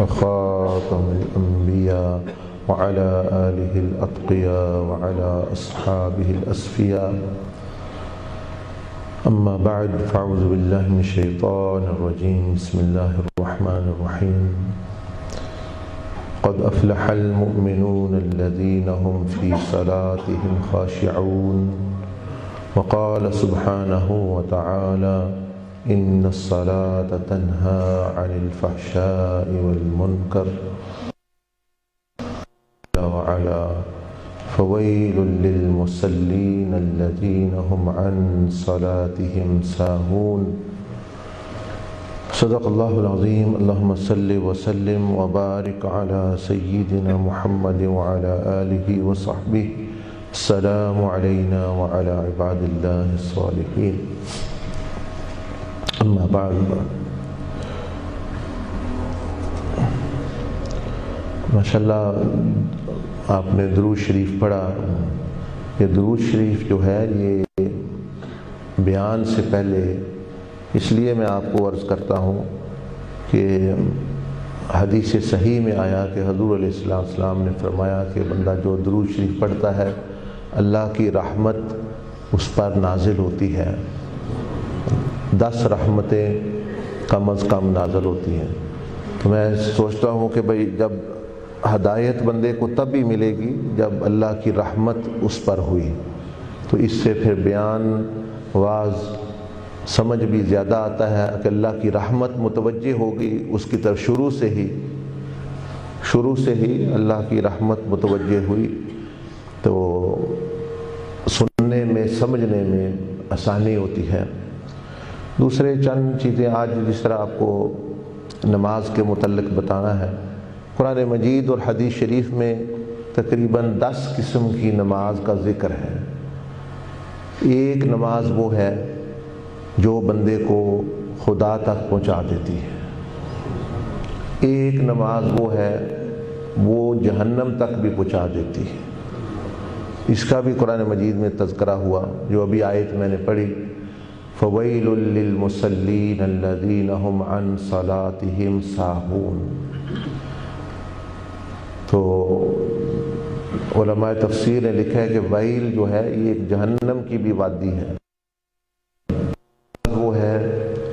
وخاتم الأنبياء وعلى آله الأتقياء وعلى أصحابه الأصفياء. أما بعد فأعوذ بالله من الشيطان الرجيم. بسم الله الرحمن الرحيم. قد أفلح المؤمنون الذين هم في صلاتهم خاشعون. وقال سبحانه وتعالى إن الصلاة تنهى عن الفحشاء والمنكر. وعلى فويل للمصلين الذين هم عن صلاتهم ساهون. صدق الله العظيم. اللهم صل وسلم وبارك على سيدنا محمد وعلى آله وصحبه. السلام علينا وعلى عباد الله الصالحين. اما بعد. ماشاءاللہ آپ نے درود شریف پڑھا. یہ درود شریف جو ہے یہ بیان سے پہلے اس لیے میں آپ کو عرض کرتا ہوں کہ حدیث صحیح میں آیا کہ حضور علیہ السلام نے فرمایا کہ بندہ جو درود شریف پڑھتا ہے اللہ کی رحمت اس پر نازل ہوتی ہے. 10 رحمتیں کم از کم نازل ہوتی ہیں. تو میں سوچتا ہوں کہ بھئی جب ہدایت بندے کو تب بھی ملے گی جب اللہ کی رحمت اس پر ہوئی. تو اس سے پھر بیان واز سمجھ بھی زیادہ آتا ہے کہ اللہ کی رحمت متوجہ ہوگی اس کی طرف شروع سے ہی اللہ کی رحمت متوجہ ہوئی تو سننے میں سمجھنے میں آسانی ہوتی ہے. دوسرے چند چیزیں آج جس طرح آپ کو نماز کے متعلق بتانا ہے. قرآن مجید اور حدیث شریف میں تقریباً 10 قسم کی نماز کا ذکر ہے. ایک نماز وہ ہے جو بندے کو خدا تک پہنچا دیتی ہے. ایک نماز وہ ہے وہ جہنم تک بھی پہنچا دیتی ہے. اس کا بھی قرآن مجید میں تذکرہ ہوا جو ابھی آیت میں نے پڑھی. فویل للمصلین الذین هم عن صلاتهم ساہون. تو علماء تفسیر نے لکھا ہے کہ ویل جو ہے یہ ایک جہنم کی بھی وادی ہے. وہ ہے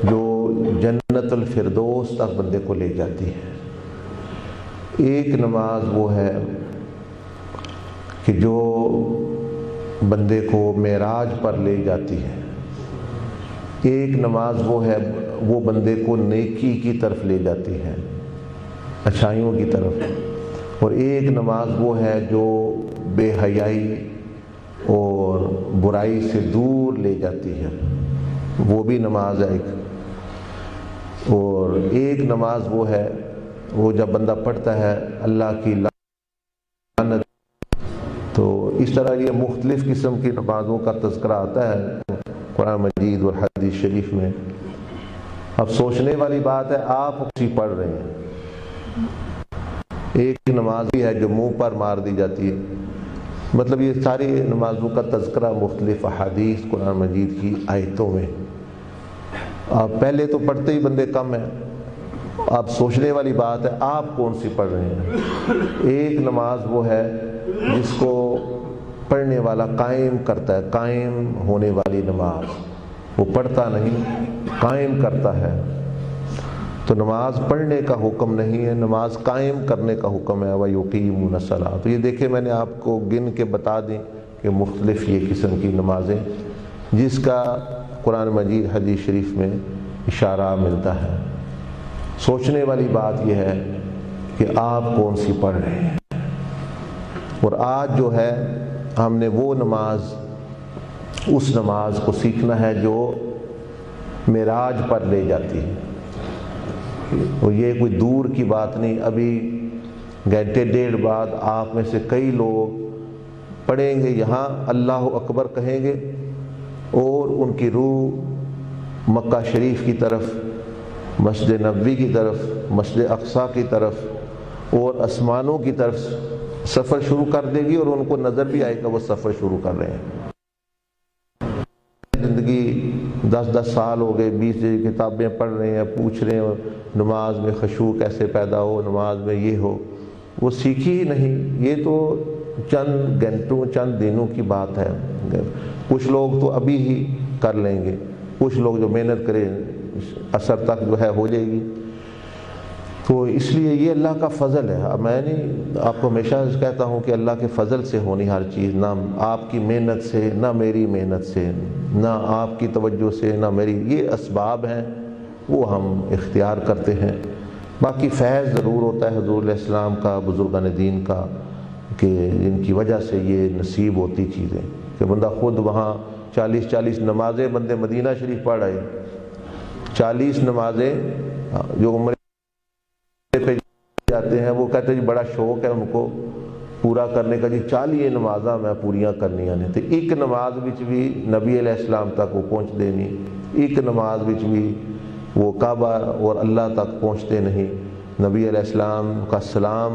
جو جنت الفردوس تک بندے کو لے جاتی ہے. ایک نماز وہ ہے کہ جو بندے کو معراج پر لے جاتی ہے. ایک نماز وہ ہے وہ بندے کو نیکی کی طرف لے جاتی ہے, اچھائیوں کی طرف. اور ایک نماز وہ ہے جو بے حیائی اور برائی سے دور لے جاتی ہے, وہ بھی نماز ہے ایک. اور ایک نماز وہ ہے وہ جب بندہ پڑھتا ہے اللہ کی لعنت. تو اس طرح یہ مختلف قسم کی نمازوں کا تذکرہ آتا ہے قرآن مجید اور حدیث شریف میں. اب سوچنے والی بات ہے آپ اسی پڑھ رہے ہیں. ایک نماز بھی ہے جو منہ پر مار دی جاتی ہے. مطلب یہ ساری نمازوں کا تذکرہ مختلف احادیث قرآن مجید کی آیتوں میں. آپ پہلے تو پڑھتے ہی بندے کم ہیں. آپ سوچنے والی بات ہے آپ کون سی پڑھ رہے ہیں. ایک نماز وہ ہے جس کو پڑھنے والا قائم کرتا ہے, قائم ہونے والی نماز. وہ پڑھتا نہیں, قائم کرتا ہے. تو نماز پڑھنے کا حکم نہیں ہے, نماز قائم کرنے کا حکم ہے. وَيُقِيمُونَ الصَّلَاةَ. تو یہ دیکھیں میں نے آپ کو گن کے بتا دیں کہ مختلف یہ قسم کی نمازیں جس کا قرآن مجید حدیث شریف میں اشارہ ملتا ہے. سوچنے والی بات یہ ہے کہ آپ کون سی پڑھ رہے ہیں. اور آج جو ہے ہم نے وہ نماز, اس نماز کو سیکھنا ہے جو معراج پر لے جاتی ہے. اور یہ کوئی دور کی بات نہیں. ابھی گھنٹے ڈیڑھ بعد آپ میں سے کئی لوگ پڑھیں گے یہاں اللہ اکبر کہیں گے اور ان کی روح مکہ شریف کی طرف, مسجد نبوی کی طرف, مسجد اقصی کی طرف اور آسمانوں کی طرف سفر شروع کر دے گی. اور ان کو نظر بھی آئے گا وہ سفر شروع کر رہے ہیں. زندگی 10 سال ہو گئے, 20 کتابیں پڑھ رہے ہیں, پوچھ رہے ہیں, نماز میں خشوع کیسے پیدا ہو، نماز میں یہ ہو، وہ سیکھی ہی نہیں۔ یہ تو چند گھنٹوں چند دنوں کی بات ہے۔ کچھ لوگ تو ابھی ہی کر لیں گے، کچھ لوگ جو محنت کریں عصر تک جو ہے ہو جائے گی۔ تو اس لیے یہ اللہ کا فضل ہے۔ میں نہیں آپ کو ہمیشہ کہتا ہوں کہ اللہ کے فضل سے ہونی ہر چیز، نہ آپ کی محنت سے، نہ میری محنت سے، نہ آپ کی توجہ سے، نہ میری۔ یہ اسباب ہیں وہ ہم اختیار کرتے ہیں۔ باقی فیض ضرور ہوتا ہے حضور علیہ السلام کا، بزرگان دین کا، کہ جن کی وجہ سے یہ نصیب ہوتی چیزیں، کہ بندہ خود وہاں 40 نمازیں بندے مدینہ شریف پڑھ آئے، 40 نمازیں جو عمرے پہ جاتے ہیں وہ کہتے ہیں جی بڑا شوق ہے ان کو پورا کرنے کا، جی 40 نمازاں میں پوریاں کرنیاں نے، تو ایک نماز وچ بھی نبی علیہ السلام تک وہ پہنچ دے نہیں، ایک نماز وچ بھی وہ کعبہ اور اللہ تک پہنچتے نہیں، نبی علیہ السلام کا سلام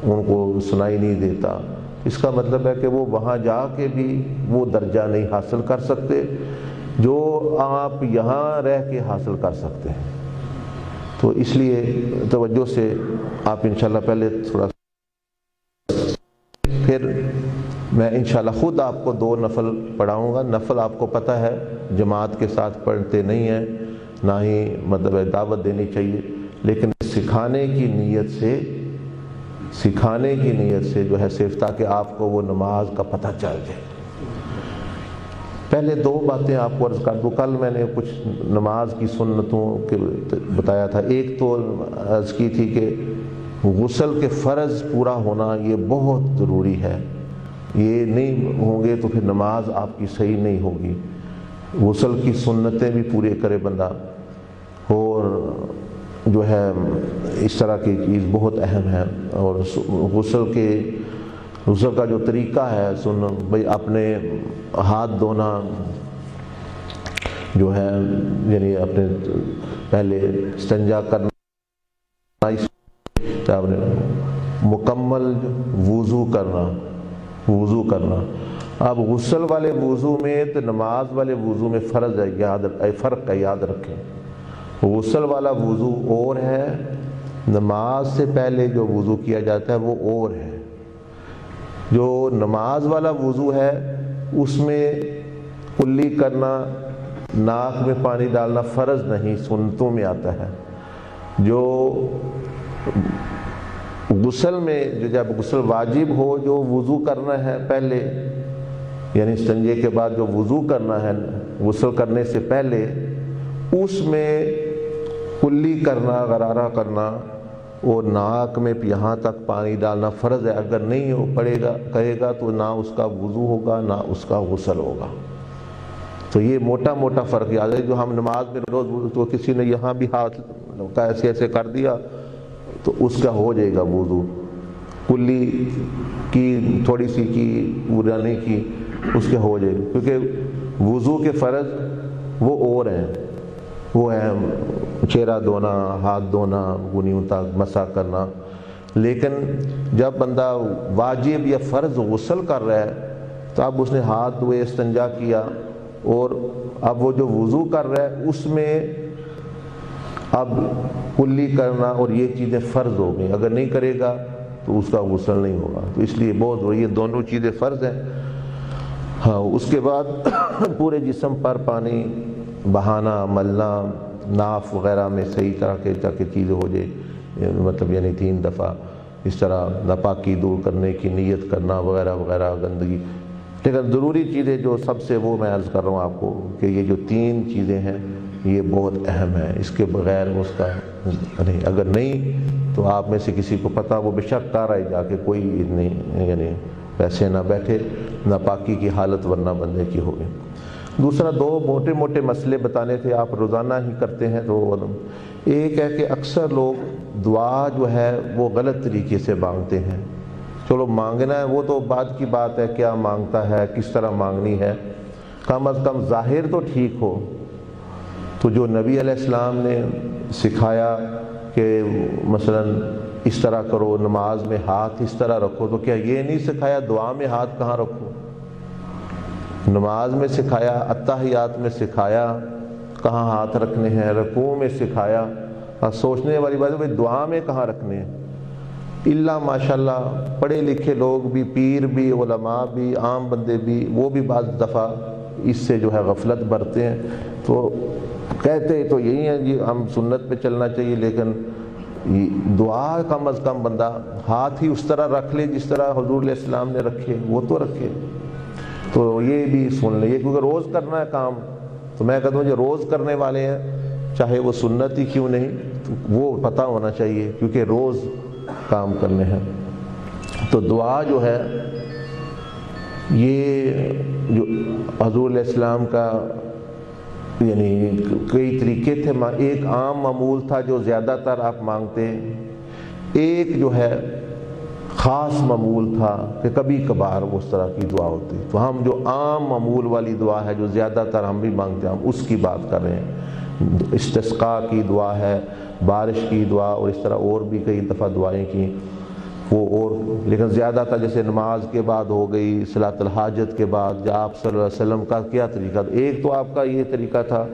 ان کو سنائی نہیں دیتا۔ اس کا مطلب ہے کہ وہ وہاں جا کے بھی وہ درجہ نہیں حاصل کر سکتے جو آپ یہاں رہ کے حاصل کر سکتے ہیں۔ تو اس لیے توجہ سے آپ انشاءاللہ پہلے تھوڑا، پھر میں انشاءاللہ خود آپ کو 2 نفل پڑھاؤں گا۔ نفل آپ کو پتہ ہے جماعت کے ساتھ پڑھتے نہیں ہیں، نہ ہی مطلب دعوت دینی چاہیے، لیکن سکھانے کی نیت سے جو ہے صرف تاکہ آپ کو وہ نماز کا پتہ چل جائے۔ پہلے 2 باتیں آپ کو عرض کر دوں۔ کل میں نے کچھ نماز کی سنتوں کے بتایا تھا۔ ایک تو عرض کی تھی کہ غسل کے فرض پورا ہونا یہ بہت ضروری ہے، یہ نہیں ہوں گے تو پھر نماز آپ کی صحیح نہیں ہوگی۔ غسل کی سنتیں بھی پورے کرے بندہ، اور جو ہے اس طرح کی چیز بہت اہم ہے۔ اور غسل کا جو طریقہ ہے بھئی اپنے ہاتھ دھونا جو ہے، یعنی اپنے پہلے استنجا کرنا، مکمل وضو کرنا۔ اب غسل والے وضو میں تو نماز والے وضو میں فرق ہے، یاد رکھیں۔ غسل والا وضو اور ہے، نماز سے پہلے جو وضو کیا جاتا ہے وہ اور ہے۔ جو نماز والا وضو ہے اس میں کلی کرنا، ناک میں پانی ڈالنا فرض نہیں، سنتوں میں آتا ہے۔ جو غسل میں جب غسل واجب ہو، جو وضو کرنا ہے پہلے، یعنی استنجے کے بعد جو وضو کرنا ہے غسل کرنے سے پہلے، اس میں کلی کرنا، غرارہ کرنا اور ناک میں یہاں تک پانی ڈالنا فرض ہے۔ اگر نہیں ہو کہے گا تو نہ اس کا وضو ہوگا نہ اس کا غسل ہوگا۔ تو یہ موٹا فرق یاد ہے۔ جو ہم نماز میں روز تو کسی نے یہاں بھی ہاتھ ایسے کر دیا تو اس کا ہو جائے گا وضو، کلی کی تھوڑی سی کی، پورا نہیں کی، اس کے ہو جائے گا، کیونکہ وضو کے فرض وہ اور ہیں، وہ ہے چہرہ دھونا، ہاتھ دھونا، گنیوں تک مسح کرنا۔ لیکن جب بندہ واجب یا فرض غسل کر رہا ہے تو اب اس نے ہاتھ دھوئے، استنجا کیا، اور اب وہ جو وضو کر رہا ہے اس میں اب کلی کرنا اور یہ چیزیں فرض ہو گئی۔ اگر نہیں کرے گا تو اس کا غسل نہیں ہوگا۔ تو اس لیے بہت یہ دونوں چیزیں فرض ہیں۔ ہاں، اس کے بعد پورے جسم پر پانی بہانا، ملنا، ناف وغیرہ میں صحیح طرح کے تاکہ چیزیں ہو جائے، مطلب یعنی 3 دفعہ اس طرح ناپاکی دور کرنے کی نیت کرنا وغیرہ وغیرہ، گندگی۔ لیکن ضروری چیزیں جو سب سے، وہ میں عرض کر رہا ہوں آپ کو کہ یہ جو 3 چیزیں ہیں یہ بہت اہم ہیں، اس کے بغیر اس کا نہیں۔ اگر نہیں تو آپ میں سے کسی کو پتہ، وہ بے شک کر آئے جا کے کوئی نہیں، یعنی ویسے نہ بیٹھے، ناپاکی کی حالت ورنہ بندے کی ہوگی۔ دوسرا 2 موٹے مسئلے بتانے تھے، آپ روزانہ ہی کرتے ہیں۔ تو ایک ہے کہ اکثر لوگ دعا جو ہے وہ غلط طریقے سے مانگتے ہیں۔ چلو مانگنا ہے وہ تو بعد کی بات ہے، کیا مانگتا ہے، کس طرح مانگنی ہے، کم از کم ظاہر تو ٹھیک ہو۔ تو جو نبی علیہ السلام نے سکھایا کہ مثلا اس طرح کرو، نماز میں ہاتھ اس طرح رکھو، تو کیا یہ نہیں سکھایا دعا میں ہاتھ کہاں رکھو؟ نماز میں سکھایا، اتحیات میں سکھایا کہاں ہاتھ رکھنے ہیں، رکوع میں سکھایا۔ سوچنے والی بات ہے بھائی دعا میں کہاں رکھنے ہیں؟ اللہ ماشاءاللہ پڑھے لکھے لوگ بھی، پیر بھی، علماء بھی، عام بندے بھی، وہ بھی بعض دفعہ اس سے جو ہے غفلت برتے ہیں، تو کہتے تو یہی ہیں جی ہم سنت پہ چلنا چاہیے، لیکن دعا کم از کم بندہ ہاتھ ہی اس طرح رکھ لے جس طرح حضور علیہ السلام نے رکھے، وہ تو رکھے۔ تو یہ بھی سن لیں، یہ کیونکہ روز کرنا ہے کام، تو میں کہتا ہوں جو روز کرنے والے ہیں چاہے وہ سنت ہی کیوں نہیں، وہ پتہ ہونا چاہیے کیونکہ روز کام کرنے ہیں۔ تو دعا جو ہے یہ جو حضور علیہ السلام کا یعنی کئی طریقے تھے، ایک عام معمول تھا جو زیادہ تر آپ مانگتے ہیں، ایک جو ہے خاص معمول تھا کہ کبھی کبھار اس طرح کی دعا ہوتی۔ تو ہم جو عام معمول والی دعا ہے جو زیادہ تر ہم بھی مانگتے ہیں، ہم اس کی بات کر رہے ہیں۔ استسقاء کی دعا ہے، بارش کی دعا، اور اس طرح اور بھی کئی دفعہ دعائیں کی وہ، اور لیکن زیادہ تر جیسے نماز کے بعد ہو گئی، صلاۃ الحاجت کے بعد، یا آپ صلی اللہ علیہ وسلم کا کیا طریقہ تھا؟ ایک تو آپ کا یہ طریقہ تھا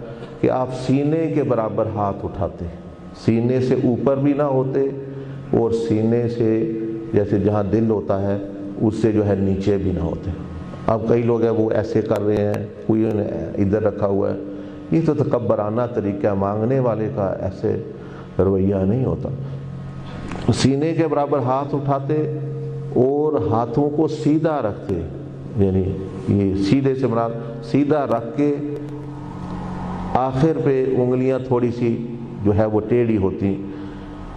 کہ آپ سینے کے برابر ہاتھ اٹھاتے، سینے سے اوپر بھی نہ ہوتے اور سینے سے جیسے جہاں دل ہوتا ہے اس سے جو ہے نیچے بھی نہ ہوتے۔ اب کئی لوگ ہیں وہ ایسے کر رہے ہیں، کوئی ادھر رکھا ہوا ہے، یہ تو تکبرانہ طریقہ، مانگنے والے کا ایسے رویہ نہیں ہوتا۔ سینے کے برابر ہاتھ اٹھاتے اور ہاتھوں کو سیدھا رکھتے، یعنی یہ سیدھے سے مراد سیدھا رکھ کے آخر پہ انگلیاں تھوڑی سی جو ہے وہ ٹیڑھی ہوتی،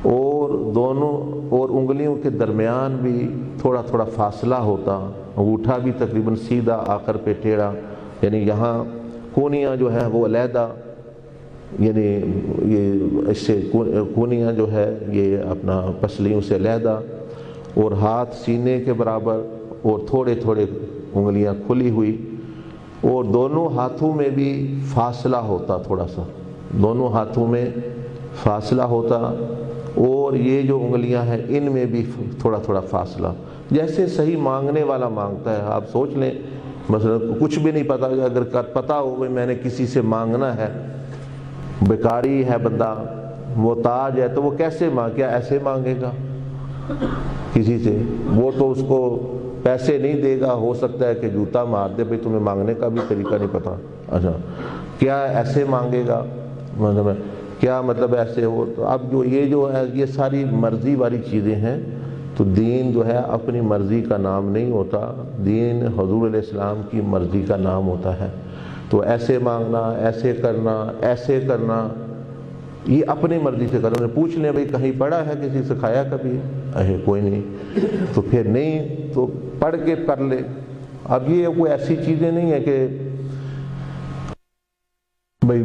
اور دونوں اور انگلیوں کے درمیان بھی تھوڑا تھوڑا فاصلہ ہوتا، انگوٹھا بھی تقریباً سیدھا آخر پہ ٹیڑھا، یعنی یہاں کونیاں جو ہیں وہ علیحدہ، یعنی یہ اس سے کونیاں جو ہے یہ اپنا پسلیوں سے علیحدہ، اور ہاتھ سینے کے برابر اور تھوڑے تھوڑے انگلیاں کھلی ہوئی، اور دونوں ہاتھوں میں بھی فاصلہ ہوتا، تھوڑا سا دونوں ہاتھوں میں فاصلہ ہوتا، اور یہ جو انگلیاں ہیں ان میں بھی تھوڑا تھوڑا فاصلہ، جیسے صحیح مانگنے والا مانگتا ہے۔ آپ سوچ لیں مثلا کچھ بھی نہیں پتا، اگر پتہ ہو کہ میں نے کسی سے مانگنا ہے، بیکاری ہے بندہ، محتاج ہے، تو وہ کیسے کیا ایسے مانگے گا کسی سے؟ وہ تو اس کو پیسے نہیں دے گا، ہو سکتا ہے کہ جوتا مار دے، بھئی تمہیں مانگنے کا بھی طریقہ نہیں پتا، اچھا کیا ایسے مانگے گا؟ مطلب کیا مطلب ایسے ہو؟ تو اب جو ہے یہ ساری مرضی والی چیزیں ہیں، تو دین جو ہے اپنی مرضی کا نام نہیں ہوتا، دین حضور علیہ السلام کی مرضی کا نام ہوتا ہے۔ تو ایسے مانگنا، ایسے کرنا یہ اپنی مرضی سے کرو۔ پوچھ لیں بھئی کہیں پڑھا ہے، کسی سکھایا کبھی؟ کوئی نہیں، تو پھر نہیں تو پڑھ کے کر لے۔ اب یہ کوئی ایسی چیزیں نہیں ہے کہ بھئی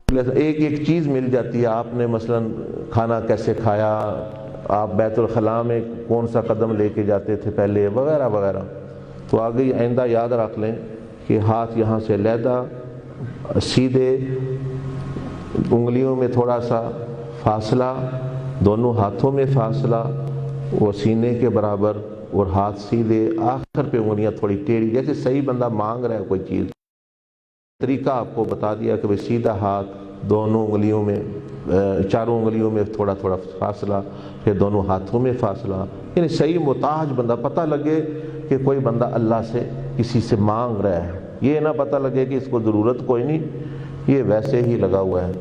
ایک ایک چیز مل جاتی ہے، آپ نے مثلا کھانا کیسے کھایا، آپ بیت الخلاء میں کون سا قدم لے کے جاتے تھے پہلے، وغیرہ وغیرہ۔ تو آگے آئندہ یاد رکھ لیں کہ ہاتھ یہاں سے علیحدہ، سیدھے، انگلیوں میں تھوڑا سا فاصلہ، دونوں ہاتھوں میں فاصلہ، اور سینے کے برابر، اور ہاتھ سیدھے، آخر پہ انگلیاں تھوڑی ٹیڑھی، جیسے صحیح بندہ مانگ رہا ہے کوئی چیز۔ طریقہ آپ کو بتا دیا کہ سیدھا ہاتھ، دونوں انگلیوں میں، چاروں انگلیوں میں تھوڑا تھوڑا فاصلہ، پھر دونوں ہاتھوں میں فاصلہ، یعنی صحیح محتاج بندہ، پتہ لگے کہ کوئی بندہ اللہ سے کسی سے مانگ رہا ہے، یہ نہ پتہ لگے کہ اس کو ضرورت کوئی نہیں، یہ ویسے ہی لگا ہوا ہے۔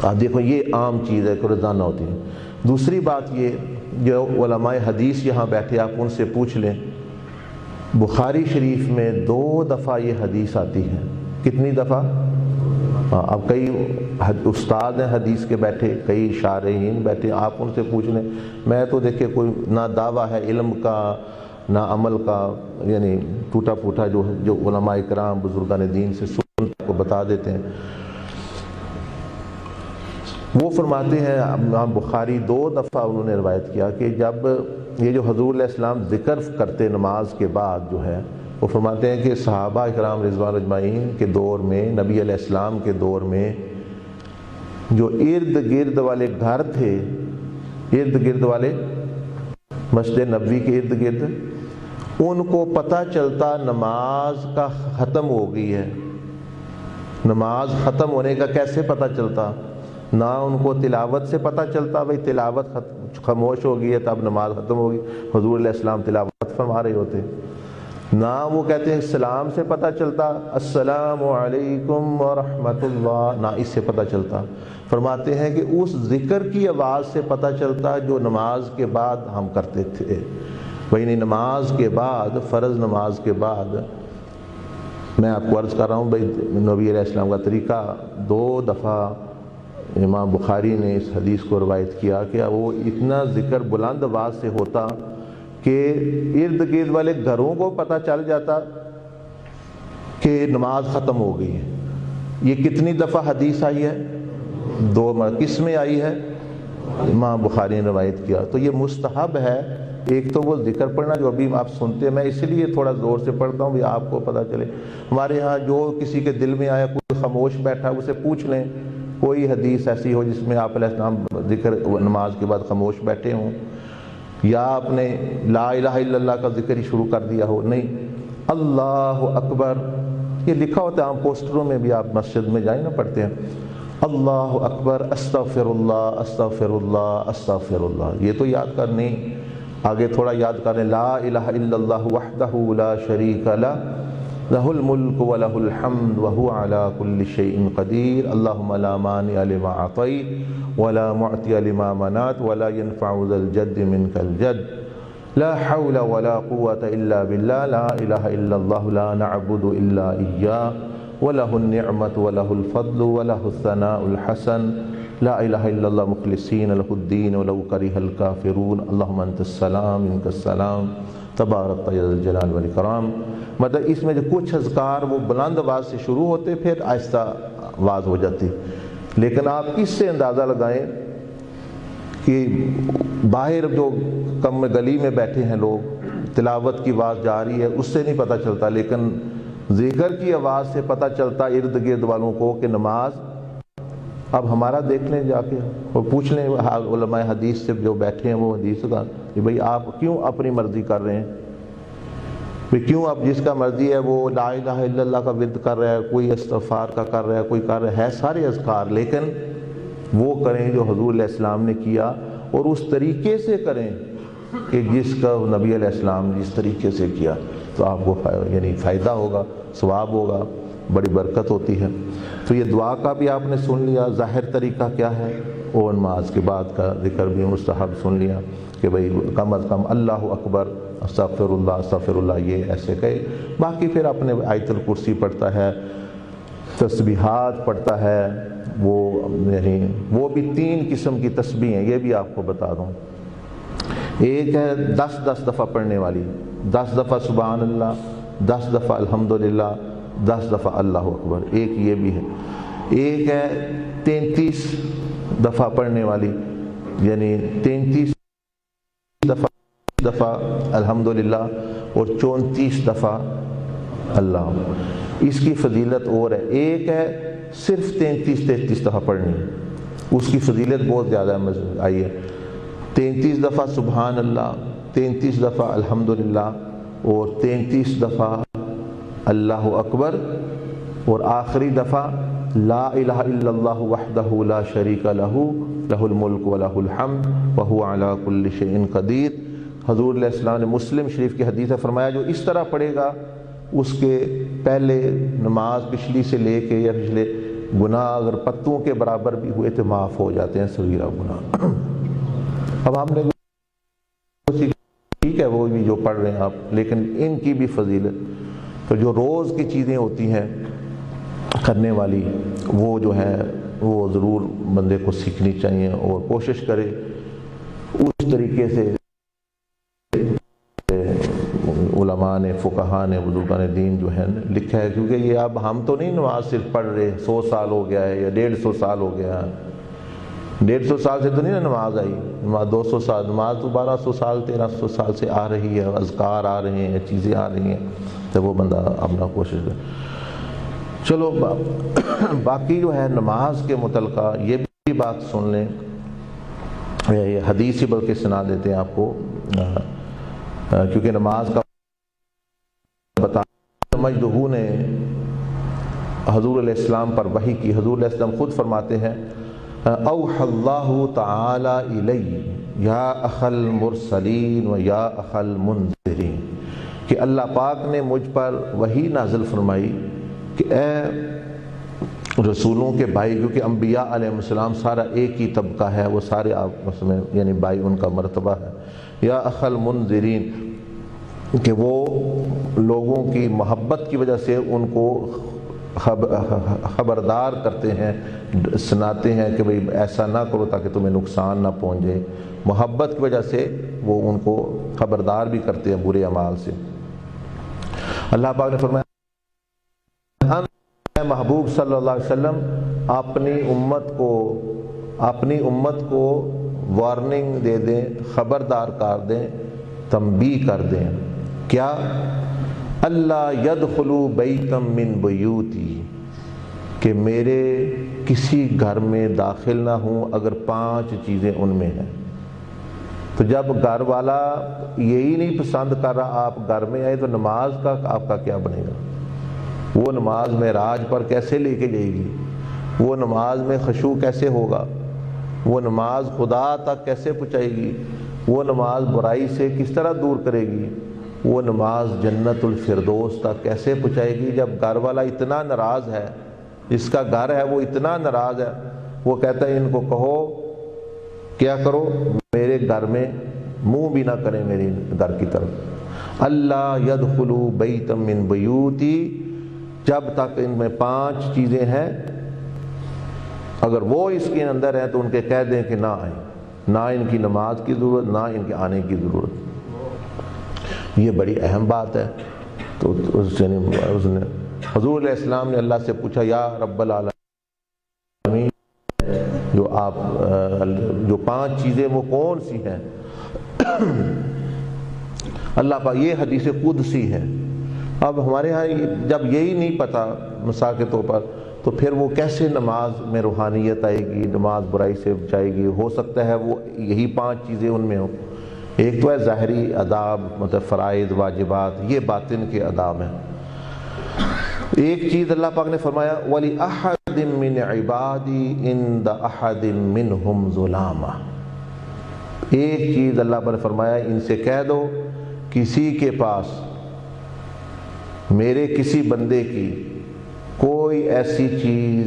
آپ دیکھو یہ عام چیز ہے کہ روزانہ ہوتی ہے۔ دوسری بات یہ، جو علماء حدیث یہاں بیٹھے آپ ان سے پوچھ لیں، بخاری شریف میں 2 دفعہ یہ حدیث آتی ہے۔ کتنی دفعہ؟ اب کئی استاد ہیں حدیث کے بیٹھے، کئی شارحین بیٹھے، آپ ان سے پوچھ لیں۔ میں تو دیکھے کوئی نہ دعویٰ ہے علم کا نہ عمل کا، یعنی ٹوٹا پھوٹا جو علماء کرام بزرگان دین سے سن کو بتا دیتے ہیں۔ وہ فرماتے ہیں، امام بخاری 2 دفعہ انہوں نے روایت کیا کہ جب یہ جو حضور علیہ السلام ذکر کرتے نماز کے بعد جو ہے، وہ فرماتے ہیں کہ صحابہ کرام رضوان اجمعین کے دور میں، نبی علیہ السلام کے دور میں، جو ارد گرد والے گھر تھے، ارد گرد والے مسجد نبوی کے ارد گرد، ان کو پتہ چلتا نماز کا ختم ہو گئی ہے۔ نماز ختم ہونے کا کیسے پتہ چلتا؟ نہ ان کو تلاوت سے پتہ چلتا بھائی تلاوت خاموش ہو گئی ہے تب نماز ختم ہوگی، حضور علیہ السلام تلاوت فرما رہے ہوتے، نہ وہ کہتے ہیں السلام سے پتہ چلتا السلام علیکم ورحمۃ اللہ، نہ اس سے پتہ چلتا، فرماتے ہیں کہ اس ذکر کی آواز سے پتہ چلتا جو نماز کے بعد ہم کرتے تھے، وہی نماز کے بعد، فرض نماز کے بعد میں آپ کو عرض کر رہا ہوں بھائی نبی علیہ السلام کا طریقہ 2 دفعہ امام بخاری نے اس حدیث کو روایت کیا کہ وہ اتنا ذکر بلند آواز سے ہوتا کہ ارد گرد والے گھروں کو پتہ چل جاتا کہ نماز ختم ہو گئی ہے۔ یہ کتنی دفعہ حدیث آئی ہے؟ 2 مرتبہ۔ کس میں آئی ہے؟ امام بخاری نے روایت کیا۔ تو یہ مستحب ہے، ایک تو وہ ذکر پڑھنا جو ابھی آپ سنتے ہیں، میں اس لیے تھوڑا زور سے پڑھتا ہوں بھی آپ کو پتہ چلے۔ ہمارے ہاں جو کسی کے دل میں آیا، کوئی خاموش بیٹھا اسے پوچھ لیں کوئی حدیث ایسی ہو جس میں آپ علیہ السلام ذکر نماز کے بعد خاموش بیٹھے ہوں، یا آپ نے لا الہ الا اللہ کا ذکر ہی شروع کر دیا ہو۔ نہیں، اللہ اکبر یہ لکھا ہوتا ہے عام پوسٹروں میں بھی، آپ مسجد میں جائیں نا پڑھتے ہیں اللہ اکبر استغفر اللہ استغفر اللہ استغفر اللہ، یہ تو یاد کرنی، آگے تھوڑا یاد کریں لا الہ الا اللہ وحدہ لا شریک لہ لہ الملک ولہ الحمد وہو علی کل شیء قدیر اللہم لا مانع لما اعطیت ولا معطی لما منعت ولا ينفع ذا الجد منک الجد لا حول ولا قوة الا باللہ لا الہ الا اللہ لا نعبد الا ایاہ وَلَهُ النِّعْمَةُ وَلَهُ الْفَضْلُ وَلَهُ الثَّنَاءُ الْحَسَنُ لَا إِلَهَ إِلَّا اللَّهُ مُخْلِصِينَ لَهُ الدِّينَ وَلَوْ كَرِهَ الْكَافِرُونَ اللهم أنت السلام منك السلام تبارک یا ذا الجلال والاکرام۔ مطلب اس میں جو کچھ اذکار وہ بلند آواز سے شروع ہوتے پھر آہستہ آواز ہو جاتی، لیکن آپ اس سے اندازہ لگائیں کہ باہر جو کم گلی میں بیٹھے ہیں لوگ، تلاوت کی آواز جاری ہے اس سے نہیں پتہ چلتا، لیکن ذکر کی آواز سے پتہ چلتا ارد گرد والوں کو کہ نماز۔ اب ہمارا دیکھ لیں جا کے اور پوچھ لیں علماء حدیث سے جو بیٹھے ہیں وہ حدیث کا کہ بھئی آپ کیوں اپنی مرضی کر رہے ہیں، بھئی کیوں آپ جس کا مرضی ہے وہ لا الہ الا اللہ کا ورد کر رہا ہے، کوئی استغفار کا کر رہا ہے، کوئی کر رہا ہے سارے اذکار، لیکن وہ کریں جو حضور علیہ السلام نے کیا اور اس طریقے سے کریں کہ جس کا نبی علیہ السلام نے جس طریقے سے کیا، تو آپ کو یعنی فائدہ ہوگا، ثواب ہوگا، بڑی برکت ہوتی ہے۔ تو یہ دعا کا بھی آپ نے سن لیا، ظاہر طریقہ کیا ہے، اور نماز کے بعد کا ذکر بھی مستحب سن لیا کہ بھئی کم از کم اللہ اکبر استغفر اللہ یہ ایسے کہے۔ باقی پھر اپنے آیت الکرسی پڑھتا ہے، تسبیحات پڑھتا ہے، وہ یعنی وہ بھی 3 قسم کی تسبیح ہیں، یہ بھی آپ کو بتا دوں۔ ایک ہے 10 دفعہ پڑھنے والی، 10 دفعہ سبحان اللہ، 10 دفعہ الحمدللہ، 10 دفعہ اللہ اکبر، ایک یہ بھی ہے۔ ایک ہے 33 دفعہ پڑھنے والی، یعنی 33 دفعہ الحمدللہ اور 34 دفعہ اللہ۔ اس کی فضیلت اور ہے، ایک ہے صرف 33 دفعہ پڑھنی، اس کی فضیلت بہت زیادہ آئی ہے۔ 33 دفعہ سبحان اللہ، 33 دفعہ الحمدللہ اور 33 دفعہ اللہ اکبر، اور آخری دفعہ لا الہ الا اللہ وحدہ لا شریک لہ لہ الملک ولہ الحمد وہو علی کل شیء قدیر۔ حضور علیہ السلام نے مسلم شریف کی حدیث میں فرمایا جو اس طرح پڑھے گا اس کے پہلے نماز پچھلی سے لے کے یا پچھلے گناہ اگر پتوں کے برابر بھی ہوئے تو معاف ہو جاتے ہیں صغیرہ گناہ۔ اب ہم نے ٹھیک ہے وہ بھی جو پڑھ رہے ہیں آپ، لیکن ان کی بھی فضیلت، تو جو روز کی چیزیں ہوتی ہیں کرنے والی وہ جو ہے وہ ضرور بندے کو سیکھنی چاہیے اور کوشش کرے اس طریقے سے علماء نے، فقہاء نے، بزرگان دین جو ہے لکھا ہے، کیونکہ یہ اب ہم تو نہیں نماز صرف پڑھ رہے 100 سال ہو گیا ہے یا 150 سال ہو گیا ہے، 150 سال سے تو نہیں نا نماز آئی، نماز 200 سال، نماز تو 1200 سال 1300 سال سے آ رہی ہے، اذکار آ رہے ہیں، چیزیں آ رہی ہیں، تو وہ بندہ اپنا کوشش کرے۔ چلو باقی جو ہے نماز کے متعلقہ یہ بھی بات سن لیں، یہ حدیث ہی بلکہ سنا دیتے ہیں آپ کو، کیونکہ نماز کا بتا مجدہو نے حضور علیہ السلام پر وحی کی۔ حضور علیہ السلام خود فرماتے ہیں اوحى اللہ تعالی الی یا اخل المرسلین و یا اخل المنذرین، کہ اللہ پاک نے مجھ پر وحی نازل فرمائی کہ اے رسولوں کے بھائی، کیونکہ انبیاء علیہ السلام سارا ایک ہی طبقہ ہے، وہ سارے آپس میں یعنی بھائی ان کا مرتبہ ہے، یا اخل المنذرین کہ وہ لوگوں کی محبت کی وجہ سے ان کو خبردار کرتے ہیں، سناتے ہیں کہ بھئی ایسا نہ کرو تاکہ تمہیں نقصان نہ پہنچے، محبت کی وجہ سے وہ ان کو خبردار بھی کرتے ہیں برے اعمال سے۔ اللہ پاک نے فرمایا اے محبوب صلی اللہ علیہ وسلم اپنی امت کو وارننگ دے دیں، خبردار کر دیں، تنبیہ کر دیں، کیا؟ اللہ یدخلوا بیتا من بیوتی، کہ میرے کسی گھر میں داخل نہ ہوں اگر 5 چیزیں ان میں ہیں۔ تو جب گھر والا یہی نہیں پسند کر رہا آپ گھر میں آئے تو نماز کا آپ کا کیا بنے گا؟ وہ نماز معراج پر کیسے لے کے جائے گی؟ وہ نماز میں خشوع کیسے ہوگا؟ وہ نماز خدا تک کیسے پہنچائے گی؟ وہ نماز برائی سے کس طرح دور کرے گی؟ وہ نماز جنت الفردوس تک کیسے پہنچائے گی؟ جب گھر والا اتنا ناراض ہے، جس کا گھر ہے وہ اتنا ناراض ہے، وہ کہتا ہے ان کو کہو کیا کرو، میرے گھر میں منہ بھی نہ کریں میرے گھر کی طرف۔ اللہ یدخلوا بیتا من بیوتی، جب تک ان میں 5 چیزیں ہیں، اگر وہ اس کے اندر ہیں تو ان کے کہہ دیں کہ نہ آئیں، نہ ان کی نماز کی ضرورت، نہ ان کے آنے کی ضرورت۔ یہ بڑی اہم بات ہے۔ تو اس نے حضور علیہ السلام نے اللہ سے پوچھا یا رب العالمین، جو 5 چیزیں وہ کون سی ہیں؟ اللہ پاک، یہ حدیث قدسی ہے۔ اب ہمارے ہاں جب یہی نہیں پتہ مثال کے طور پر، تو پھر وہ کیسے نماز میں روحانیت آئے گی، نماز برائی سے بچائے گی؟ ہو سکتا ہے وہ یہی 5 چیزیں ان میں ہوں۔ ایک تو ہے ظاہری آداب، مطلب فرائض واجبات، یہ باطن کے آداب ہیں۔ ایک چیز اللہ پاک نے فرمایا وَلِأَحَدٍ مِّنْ عِبَادِي عِنْدَ أَحَدٍ مِّنْهُمْ ظُلَامًا، ایک چیز اللہ پاک نے فرمایا ان سے کہہ دو کسی کے پاس میرے کسی بندے کی کوئی ایسی چیز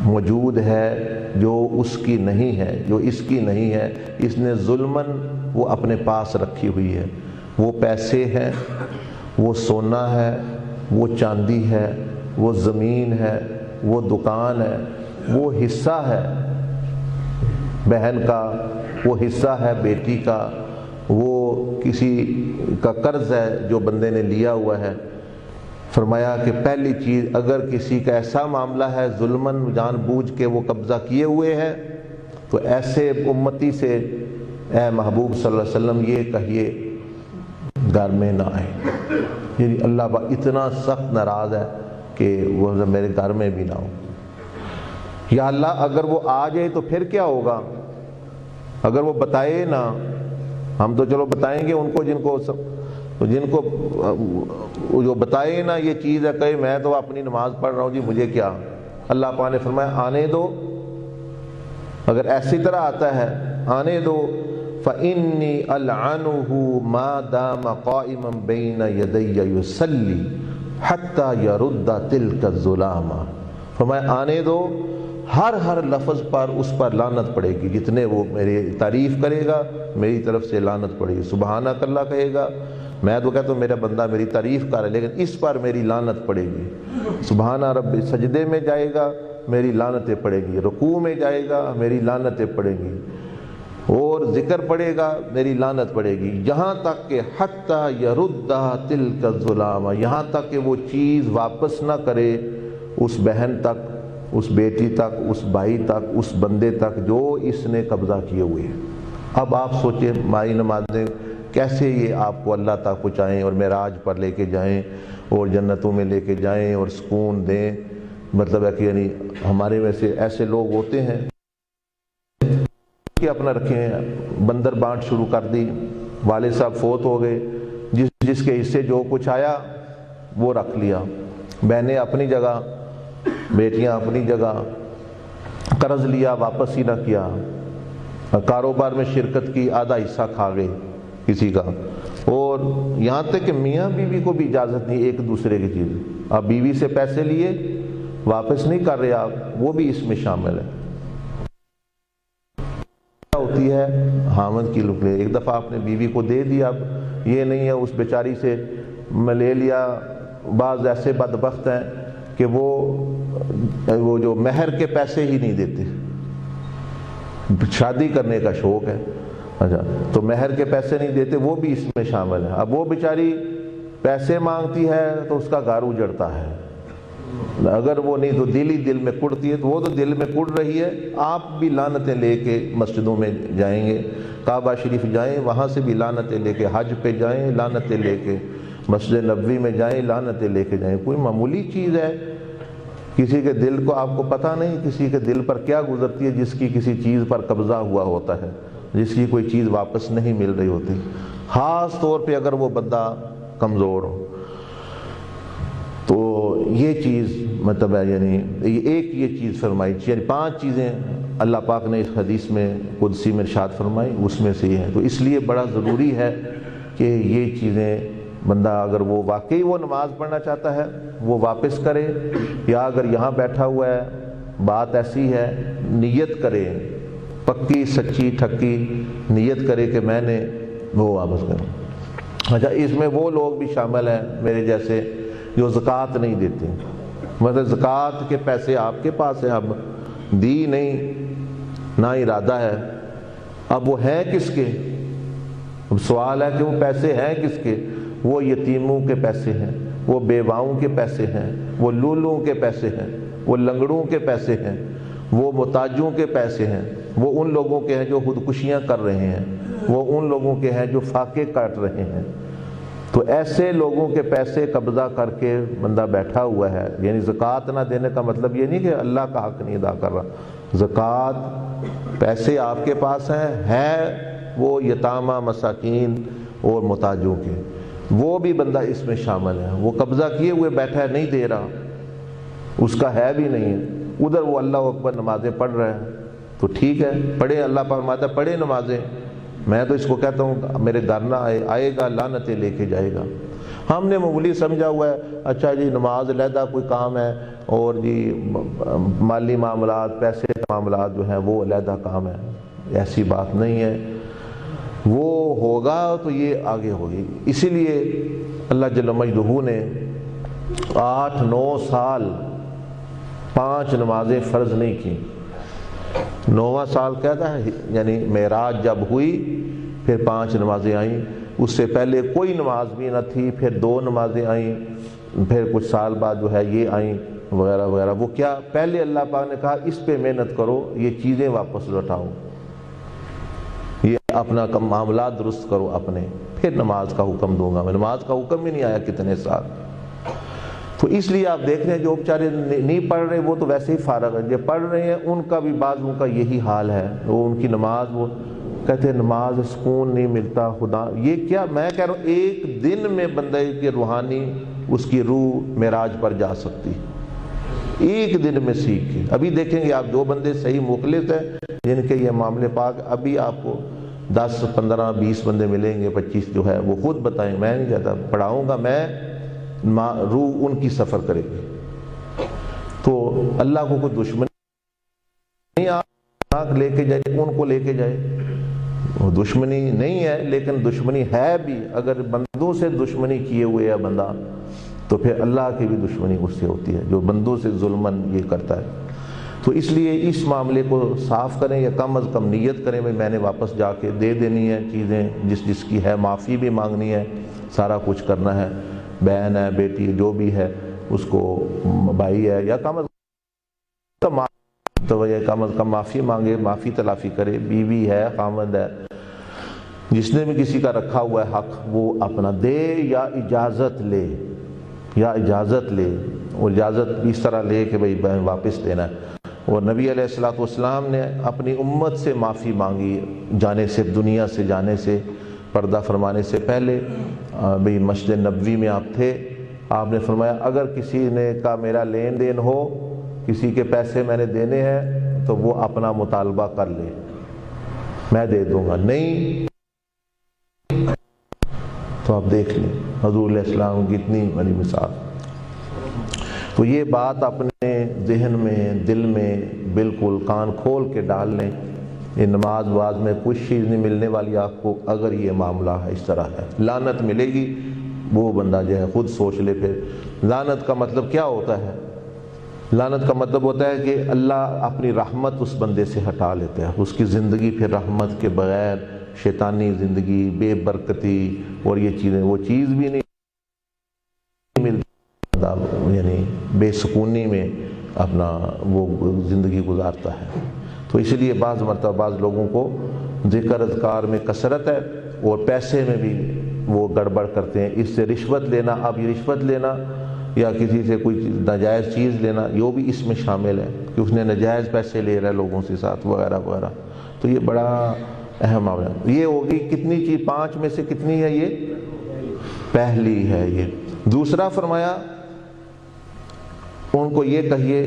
موجود ہے جو اس کی نہیں ہے، جو اس کی نہیں ہے، اس نے ظلماً وہ اپنے پاس رکھی ہوئی ہے، وہ پیسے ہیں، وہ سونا ہے، وہ چاندی ہے، وہ زمین ہے، وہ دکان ہے، وہ حصہ ہے بہن کا، وہ حصہ ہے بیٹی کا، وہ کسی کا قرض ہے جو بندے نے لیا ہوا ہے۔ فرمایا کہ پہلی چیز، اگر کسی کا ایسا معاملہ ہے ظلماً جان بوجھ کے وہ قبضہ کیے ہوئے ہے، تو ایسے امتی سے اے محبوب صلی اللہ علیہ وسلم یہ کہیے گھر میں نہ آئے۔ یعنی اللہ پاک اتنا سخت ناراض ہے کہ وہ میرے گھر میں بھی نہ ہو۔ یا اللہ اگر وہ آ جائے تو پھر کیا ہوگا؟ اگر وہ بتائے نہ، ہم تو چلو بتائیں گے ان کو جن کو جو بتائے نا یہ چیز ہے، کہے میں تو اپنی نماز پڑھ رہا ہوں جی مجھے کیا۔ اللہ پاک نے فرمایا آنے دو، اگر ایسی طرح آتا ہے آنے دو، فَإِنِّي أَلْعَنُهُ مَا دَامَ قَائِمًا بَيْنَ يَدَيَّ يُصَلِّي حَتَّى يَرُدَّ تِلْكَ الظُّلَامَ، فرمایا آنے دو، ہر لفظ پر اس پر لعنت پڑے گی، جتنے وہ میری تعریف کرے گا میری طرف سے لعنت پڑے گی۔ سبحانک اللہ کہے گا، میں تو کہتا ہوں میرا بندہ میری تعریف کر ہے، لیکن اس پر میری لعنت پڑے گی۔ سبحانہ رب، سجدے میں جائے گا میری لعنتیں پڑے گی، رکوع میں جائے گا میری لعنتیں پڑے گی، اور ذکر پڑے گا میری لعنت پڑے گی، یہاں تک کہ حتیٰ یرد تلک الظلام، یہاں تک کہ وہ چیز واپس نہ کرے اس بہن تک، اس بیٹی تک، اس بھائی تک، اس بندے تک جو اس نے قبضہ کیے ہوئے ہیں۔ اب آپ سوچیں مائی نمازیں کیسے یہ آپ کو اللہ تک پہنچائیں اور معراج پر لے کے جائیں اور جنتوں میں لے کے جائیں اور سکون دیں۔ مطلب ہے کہ یعنی ہمارے ویسے ایسے لوگ ہوتے ہیں کہ اپنا رکھے ہیں، بندر بانٹ شروع کر دی، والد صاحب فوت ہو گئے، جس کے حصے جو کچھ آیا وہ رکھ لیا، بہنیں اپنی جگہ، بیٹیاں اپنی جگہ، قرض لیا واپس ہی نہ کیا، کاروبار میں شرکت کی آدھا حصہ کھا گئے کسی کا، اور یہاں تک کہ میاں بیوی کو بھی اجازت نہیں ایک دوسرے کی چیز، آپ بیوی سے پیسے لیے واپس نہیں کر رہے آپ، وہ بھی اس میں شامل ہے۔ ہوتی ہے خامند کی لک لے، ایک دفعہ آپ نے بیوی کو دے دیا، اب یہ نہیں ہے اس بیچاری سے میں لے لیا۔ بعض ایسے بدبخت ہیں کہ وہ جو مہر کے پیسے ہی نہیں دیتے، شادی کرنے کا شوق ہے، اچھا تو مہر کے پیسے نہیں دیتے، وہ بھی اس میں شامل ہے۔ اب وہ بیچاری پیسے مانگتی ہے تو اس کا گھر اجڑتا ہے، اگر وہ نہیں تو دل ہی دل میں کڑتی ہے، تو وہ تو دل میں کڑ رہی ہے، آپ بھی لعنتیں لے کے مسجدوں میں جائیں گے، کعبہ شریف جائیں وہاں سے بھی لعنتیں لے کے، حج پہ جائیں لعنتیں لے کے، مسجد نبوی میں جائیں لعنتیں لے کے جائیں۔ کوئی معمولی چیز ہے، کسی کے دل کو آپ کو پتہ نہیں کسی کے دل پر کیا گزرتی ہے، جس کی کسی چیز پر قبضہ ہوا ہوتا ہے، جس کی کوئی چیز واپس نہیں مل رہی ہوتی، خاص طور پہ اگر وہ بندہ کمزور ہو۔ تو یہ چیز مطلب ہے، یعنی ایک یہ چیز فرمائی، یعنی 5 چیزیں اللہ پاک نے اس حدیث میں قدسی میں ارشاد فرمائی، اس میں سے یہ ہے۔ تو اس لیے بڑا ضروری ہے کہ یہ چیزیں بندہ اگر وہ واقعی وہ نماز پڑھنا چاہتا ہے وہ واپس کرے، یا اگر یہاں بیٹھا ہوا ہے بات ایسی ہے نیت کرے، پکی سچی ٹھکی نیت کرے کہ میں نے وہ واپس کروں۔ اچھا اس میں وہ لوگ بھی شامل ہیں میرے جیسے جو زکوٰۃ نہیں دیتے، مطلب زکوٰۃ کے پیسے آپ کے پاس ہیں، اب دی نہیں نہ ارادہ ہے، اب وہ ہیں کس کے؟ اب سوال ہے کہ وہ پیسے ہیں کس کے؟ وہ یتیموں کے پیسے ہیں، وہ بیواؤں کے پیسے ہیں، وہ لولوں کے پیسے ہیں، وہ لنگڑوں کے پیسے ہیں، وہ محتاجوں کے پیسے ہیں، وہ ان لوگوں کے ہیں جو خودکشیاں کر رہے ہیں، وہ ان لوگوں کے ہیں جو فاقے کاٹ رہے ہیں۔ تو ایسے لوگوں کے پیسے قبضہ کر کے بندہ بیٹھا ہوا ہے، یعنی زکوٰۃ نہ دینے کا مطلب یہ نہیں کہ اللہ کا حق نہیں ادا کر رہا، زکوٰۃ پیسے آپ کے پاس ہیں وہ یتامہ مساکین اور محتاجوں کے، وہ بھی بندہ اس میں شامل ہے۔ وہ قبضہ کیے ہوئے بیٹھا ہے، نہیں دے رہا، اس کا ہے بھی نہیں ہے، ادھر وہ اللہ اکبر نمازیں پڑھ رہے ہیں، تو ٹھیک ہے پڑھے، اللہ پاک فرماتا ہے پڑھے نمازیں، میں تو اس کو کہتا ہوں میرے گھر نہ آئے گا لعنتیں لے کے جائے گا۔ ہم نے معمولی سمجھا ہوا ہے، اچھا جی نماز علیحدہ کوئی کام ہے، اور جی مالی معاملات پیسے کے معاملات جو ہیں وہ علیحدہ کام ہے، ایسی بات نہیں ہے، وہ ہوگا تو یہ آگے ہوگی۔ اسی لیے اللہ جل مجدہ نے 8-9 سال 5 نمازیں فرض نہیں کی، 9واں سال کہتا ہے، یعنی معراج جب ہوئی پھر 5 نمازیں آئیں، اس سے پہلے کوئی نماز بھی نہ تھی، پھر 2 نمازیں آئیں، پھر کچھ سال بعد جو ہے یہ آئیں وغیرہ وغیرہ۔ وہ کیا؟ پہلے اللہ پاک نے کہا اس پہ محنت کرو، یہ چیزیں واپس لوٹاؤ، یہ اپنا معاملات درست کرو اپنے، پھر نماز کا حکم دوں گا میں۔ نماز کا حکم ہی نہیں آیا کتنے سال۔ تو اس لیے آپ دیکھ رہے ہیں جو بیچارے نہیں پڑھ رہے وہ تو ویسے ہی فارغ ہیں، جو پڑھ رہے ہیں ان کا بھی بعضوں کا یہی حال ہے، وہ ان کی نماز وہ کہتے ہیں نماز سکون نہیں ملتا، خدا یہ کیا؟ میں کہہ رہا ہوں ایک دن میں بندے کی روحانی اس کی روح معراج پر جا سکتی، ایک دن میں سیکھ کے۔ ابھی دیکھیں گے آپ جو بندے صحیح مخلص ہیں جن کے یہ معاملے پاک، ابھی آپ کو 10 15 20 بندے ملیں گے، 25 جو ہے وہ خود بتائیں، میں نہیں کہتا پڑھاؤں گا میں، روح ان کی سفر کرے گی۔ تو اللہ کو کوئی دشمنی آنکھ لے کے جائے، ان کو لے کے جائے، وہ دشمنی نہیں ہے، لیکن دشمنی ہے بھی، اگر بندوں سے دشمنی کیے ہوئے ہے بندہ تو پھر اللہ کی بھی دشمنی اس سے ہوتی ہے جو بندوں سے ظلمن یہ کرتا ہے۔ تو اس لیے اس معاملے کو صاف کریں، یا کم از کم نیت کریں میں نے واپس جا کے دے دینی ہے چیزیں، جس کی ہے معافی بھی مانگنی ہے، سارا کچھ کرنا ہے، بہن ہے بیٹی جو بھی ہے اس کو، بھائی ہے، یا کم از کم معافی مانگے، معافی تلافی کرے، بیوی ہے خامد ہے، جس نے بھی کسی کا رکھا ہوا ہے حق وہ اپنا دے، یا اجازت لے، اور اجازت بھی اس طرح لے کہ بھئی واپس دینا ہے۔ اور نبی علیہ الصلوۃ والسلام نے اپنی امت سے معافی مانگی جانے سے، دنیا سے جانے سے، پردہ فرمانے سے پہلے۔ بھئی مسجد نبوی میں آپ تھے، آپ نے فرمایا اگر کسی نے کا میرا لین دین ہو، کسی کے پیسے میں نے دینے ہیں تو وہ اپنا مطالبہ کر لے، میں دے دوں گا، نہیں تو آپ دیکھ لیں حضور علیہ السلام کی اتنی بڑی مثال۔ تو یہ بات اپنے ذہن میں، دل میں بالکل کان کھول کے ڈال لیں، یہ نماز واز میں کچھ چیز نہیں ملنے والی آپ کو اگر یہ معاملہ ہے اس طرح ہے، لعنت ملے گی، وہ بندہ جو ہے خود سوچ لے۔ پھر لعنت کا مطلب کیا ہوتا ہے؟ لعنت کا مطلب ہوتا ہے کہ اللہ اپنی رحمت اس بندے سے ہٹا لیتا ہے، اس کی زندگی پھر رحمت کے بغیر شیطانی زندگی، بے برکتی اور یہ چیزیں، وہ چیز بھی نہیں ملتی، یعنی بے سکونی میں اپنا وہ زندگی گزارتا ہے۔ تو اس لیے بعض مرتبہ بعض لوگوں کو ذکر اذکار میں کثرت ہے اور پیسے میں بھی وہ گڑبڑ کرتے ہیں، اس سے رشوت لینا، اب یہ رشوت لینا یا کسی سے کوئی ناجائز چیز لینا یہ بھی اس میں شامل ہے کہ اس نے ناجائز پیسے لے رہا ہے لوگوں سے ساتھ وغیرہ وغیرہ۔ تو یہ بڑا اہم معاملہ، یہ ہوگی کتنی چیز، 5 میں سے کتنی ہے؟ یہ پہلی ہے۔ یہ دوسرا فرمایا ان کو یہ کہیے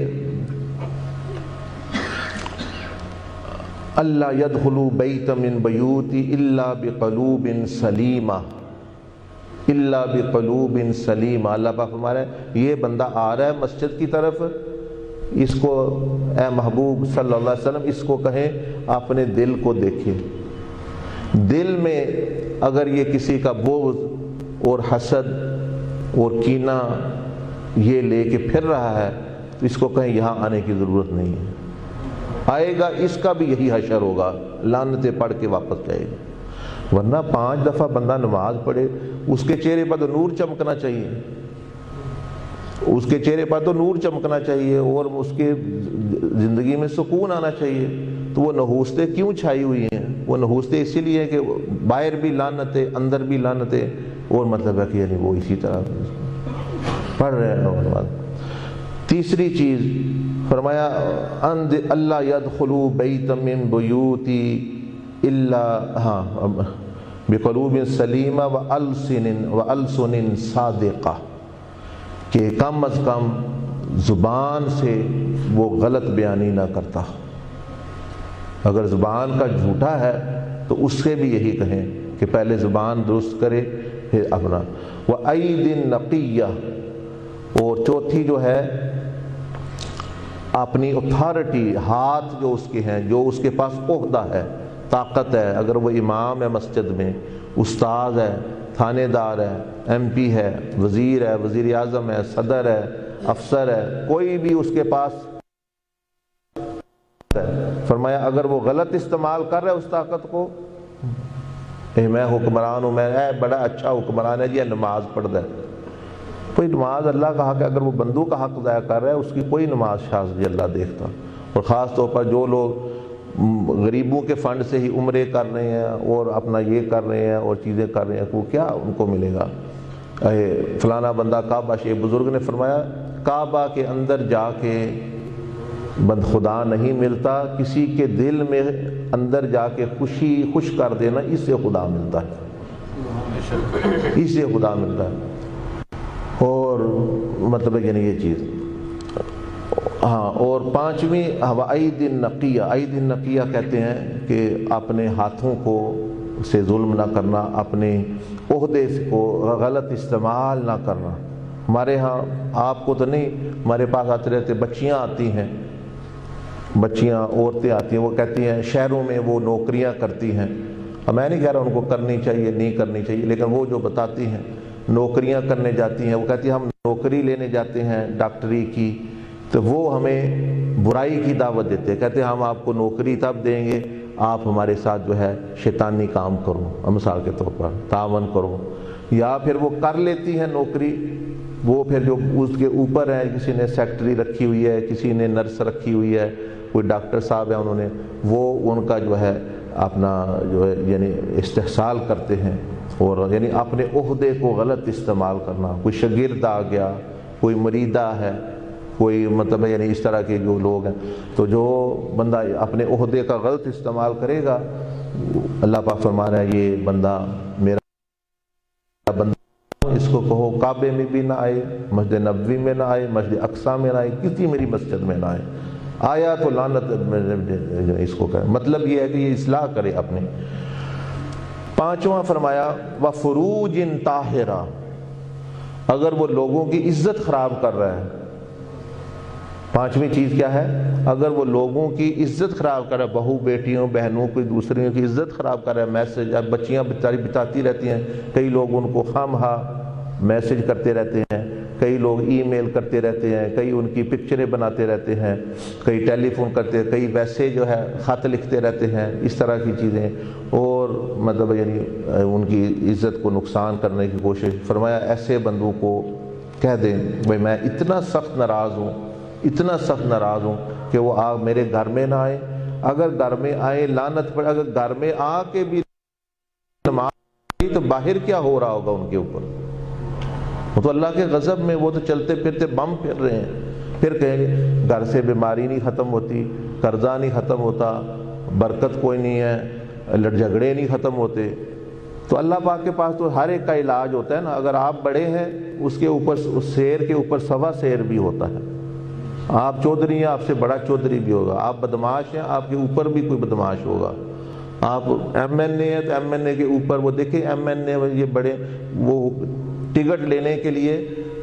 اللہ يدخلوا بیت من بیوتی الا بقلوب سلیمہ، الا بقلوب سلیمہ۔ اللہ پاک فرما رہے ہیں یہ بندہ آ رہا ہے مسجد کی طرف، اس کو اے محبوب صلی اللہ علیہ وسلم اس کو کہیں اپنے دل کو دیکھیں، دل میں اگر یہ کسی کا بغض اور حسد اور کینہ یہ لے کے پھر رہا ہے تو اس کو کہیں یہاں آنے کی ضرورت نہیں ہے، آئے گا اس کا بھی یہی حشر ہوگا، لعنتیں پڑھ کے واپس جائے گا۔ ورنہ 5 دفعہ بندہ نماز پڑھے، اس کے چہرے پر تو نور چمکنا چاہیے، اس کے چہرے پر تو نور چمکنا چاہیے اور اس کے زندگی میں سکون آنا چاہیے۔ تو وہ نحوستیں کیوں چھائی ہوئی ہیں؟ وہ نحوستیں اسی لیے ہیں کہ باہر بھی لعنتیں، اندر بھی لعنتیں، اور مطلب ہے کہ یعنی وہ اسی طرح پڑھ رہے ہیں نماز۔ تیسری چیز فرمایا اللہ يدخلوا بیت من بیوتی الا بقلوب سلیمہ والسن صادقہ، کہ کم از کم زبان سے وہ غلط بیانی نہ کرتا، اگر زبان کا جھوٹا ہے تو اس سے بھی یہی کہیں کہ پہلے زبان درست کرے پھر اپنا۔ وَأَيْدٍ نَقِيَّةٍ، اور چوتھی جو ہے اپنی اتھارٹی، ہاتھ جو اس کے ہیں، جو اس کے پاس عہدہ ہے، طاقت ہے، اگر وہ امام ہے مسجد میں، استاد ہے، تھانے دار ہے، ایم پی ہے، وزیر ہے، وزیر اعظم ہے، صدر ہے، افسر ہے، کوئی بھی اس کے پاس ہے، فرمایا اگر وہ غلط استعمال کر رہا ہے اس طاقت کو، میں حکمران ہوں، میں بڑا اچھا حکمران ہے جی، نماز پڑھتا ہے، کوئی نماز اللہ کا حق ہے، اگر وہ بندوں کا حق ضائع کر رہا ہے اس کی کوئی نماز شاذ جی اللہ دیکھتا۔ اور خاص طور پر جو لوگ غریبوں کے فنڈ سے ہی عمرے کر رہے ہیں اور اپنا یہ کر رہے ہیں اور چیزیں کر رہے ہیں، وہ کیا ان کو ملے گا؟ فلانا بندہ کعبہ، ایک بزرگ نے فرمایا کعبہ کے اندر جا کے بند خدا نہیں ملتا، کسی کے دل میں اندر جا کے خوش کر دینا، اس سے خدا ملتا ہے، اس سے خدا ملتا ہے۔ اور مطلب یعنی یہ چیز ہاں۔ اور 5ویں عید النقیہ، عید النقیہ کہتے ہیں کہ اپنے ہاتھوں کو سے ظلم نہ کرنا، اپنے عہدے کو غلط استعمال نہ کرنا۔ ہمارے ہاں آپ کو تو نہیں، ہمارے پاس آتے رہتے بچیاں آتی ہیں، بچیاں عورتیں آتی ہیں، وہ کہتی ہیں شہروں میں وہ نوکریاں کرتی ہیں، میں نہیں کہہ رہا ان کو کرنی چاہیے نہیں کرنی چاہیے، لیکن وہ جو بتاتی ہیں نوکریاں کرنے جاتی ہیں، وہ کہتی ہیں ہم نوکری لینے جاتے ہیں ڈاکٹری کی، تو وہ ہمیں برائی کی دعوت دیتے ہیں، کہتے ہیں ہم آپ کو نوکری تب دیں گے آپ ہمارے ساتھ جو ہے شیطانی کام کرو، مثال کے طور پر تعاون کرو، یا پھر وہ کر لیتی ہیں نوکری، وہ پھر جو اس کے اوپر ہے، کسی نے سیکٹری رکھی ہوئی ہے، کسی نے نرس رکھی ہوئی ہے، کوئی ڈاکٹر صاحب ہیں انہوں نے، وہ ان کا جو ہے اپنا جو ہے یعنی استحصال کرتے ہیں، اور یعنی اپنے عہدے کو غلط استعمال کرنا، کوئی شاگرد آ گیا، کوئی مریدہ ہے، کوئی مطلب یعنی اس طرح کے جو لوگ ہیں، تو جو بندہ اپنے عہدے کا غلط استعمال کرے گا، اللہ پاک فرما رہا ہے یہ بندہ میرا بندہ، اس کو کہو کعبے میں بھی نہ آئے، مسجد نبوی میں نہ آئے، مسجد اقصی میں نہ آئے، کسی میری مسجد میں نہ آئے، آیا تو لعنت اس کو کرے، مطلب یہ ہے کہ یہ اصلاح کرے اپنے۔ پانچواں فرمایا وفروج طاہرہ، اگر وہ لوگوں کی عزت خراب کر رہا ہے، پانچویں چیز کیا ہے؟ اگر وہ لوگوں کی عزت خراب کر رہا ہے، بہو بیٹیوں بہنوں کی دوسروں کی عزت خراب کر رہا ہے، میسج، اب بچیاں بیچاری بتاتی رہتی ہیں، کئی لوگ ان کو خواہ میسج کرتے رہتے ہیں، کئی لوگ ای میل کرتے رہتے ہیں، کئی ان کی پکچریں بناتے رہتے ہیں، کئی ٹیلی فون کرتے ہیں، کئی ویسے جو ہے خط لکھتے رہتے ہیں، اس طرح کی چیزیں، اور مطلب یعنی ان کی عزت کو نقصان کرنے کی کوشش۔ فرمایا ایسے بندوں کو کہہ دیں بھائی میں اتنا سخت ناراض ہوں، اتنا سخت ناراض ہوں کہ وہ میرے گھر میں نہ آئے، اگر گھر میں آئے لعنت پڑے، اگر گھر میں آ کے بھی نماز تو باہر کیا ہو رہا ہوگا ان کے اوپر، وہ تو اللہ کے غضب میں، وہ تو چلتے پھرتے بم پھر رہے ہیں۔ پھر کہیں گے گھر سے بیماری نہیں ختم ہوتی، قرضہ نہیں ختم ہوتا، برکت کوئی نہیں ہے، جھگڑے نہیں ختم ہوتے۔ تو اللہ پاک کے پاس تو ہر ایک کا علاج ہوتا ہے نا، اگر آپ بڑے ہیں اس کے اوپر، اس شیر کے اوپر سوا شیر بھی ہوتا ہے، آپ چودھری ہیں آپ سے بڑا چودھری بھی ہوگا، آپ بدماش ہیں آپ کے اوپر بھی کوئی بدماش ہوگا، آپ ایم این اے ہیں تو ایم این اے کے اوپر، وہ دیکھیں ایم این اے یہ بڑے، وہ ٹکٹ لینے کے لیے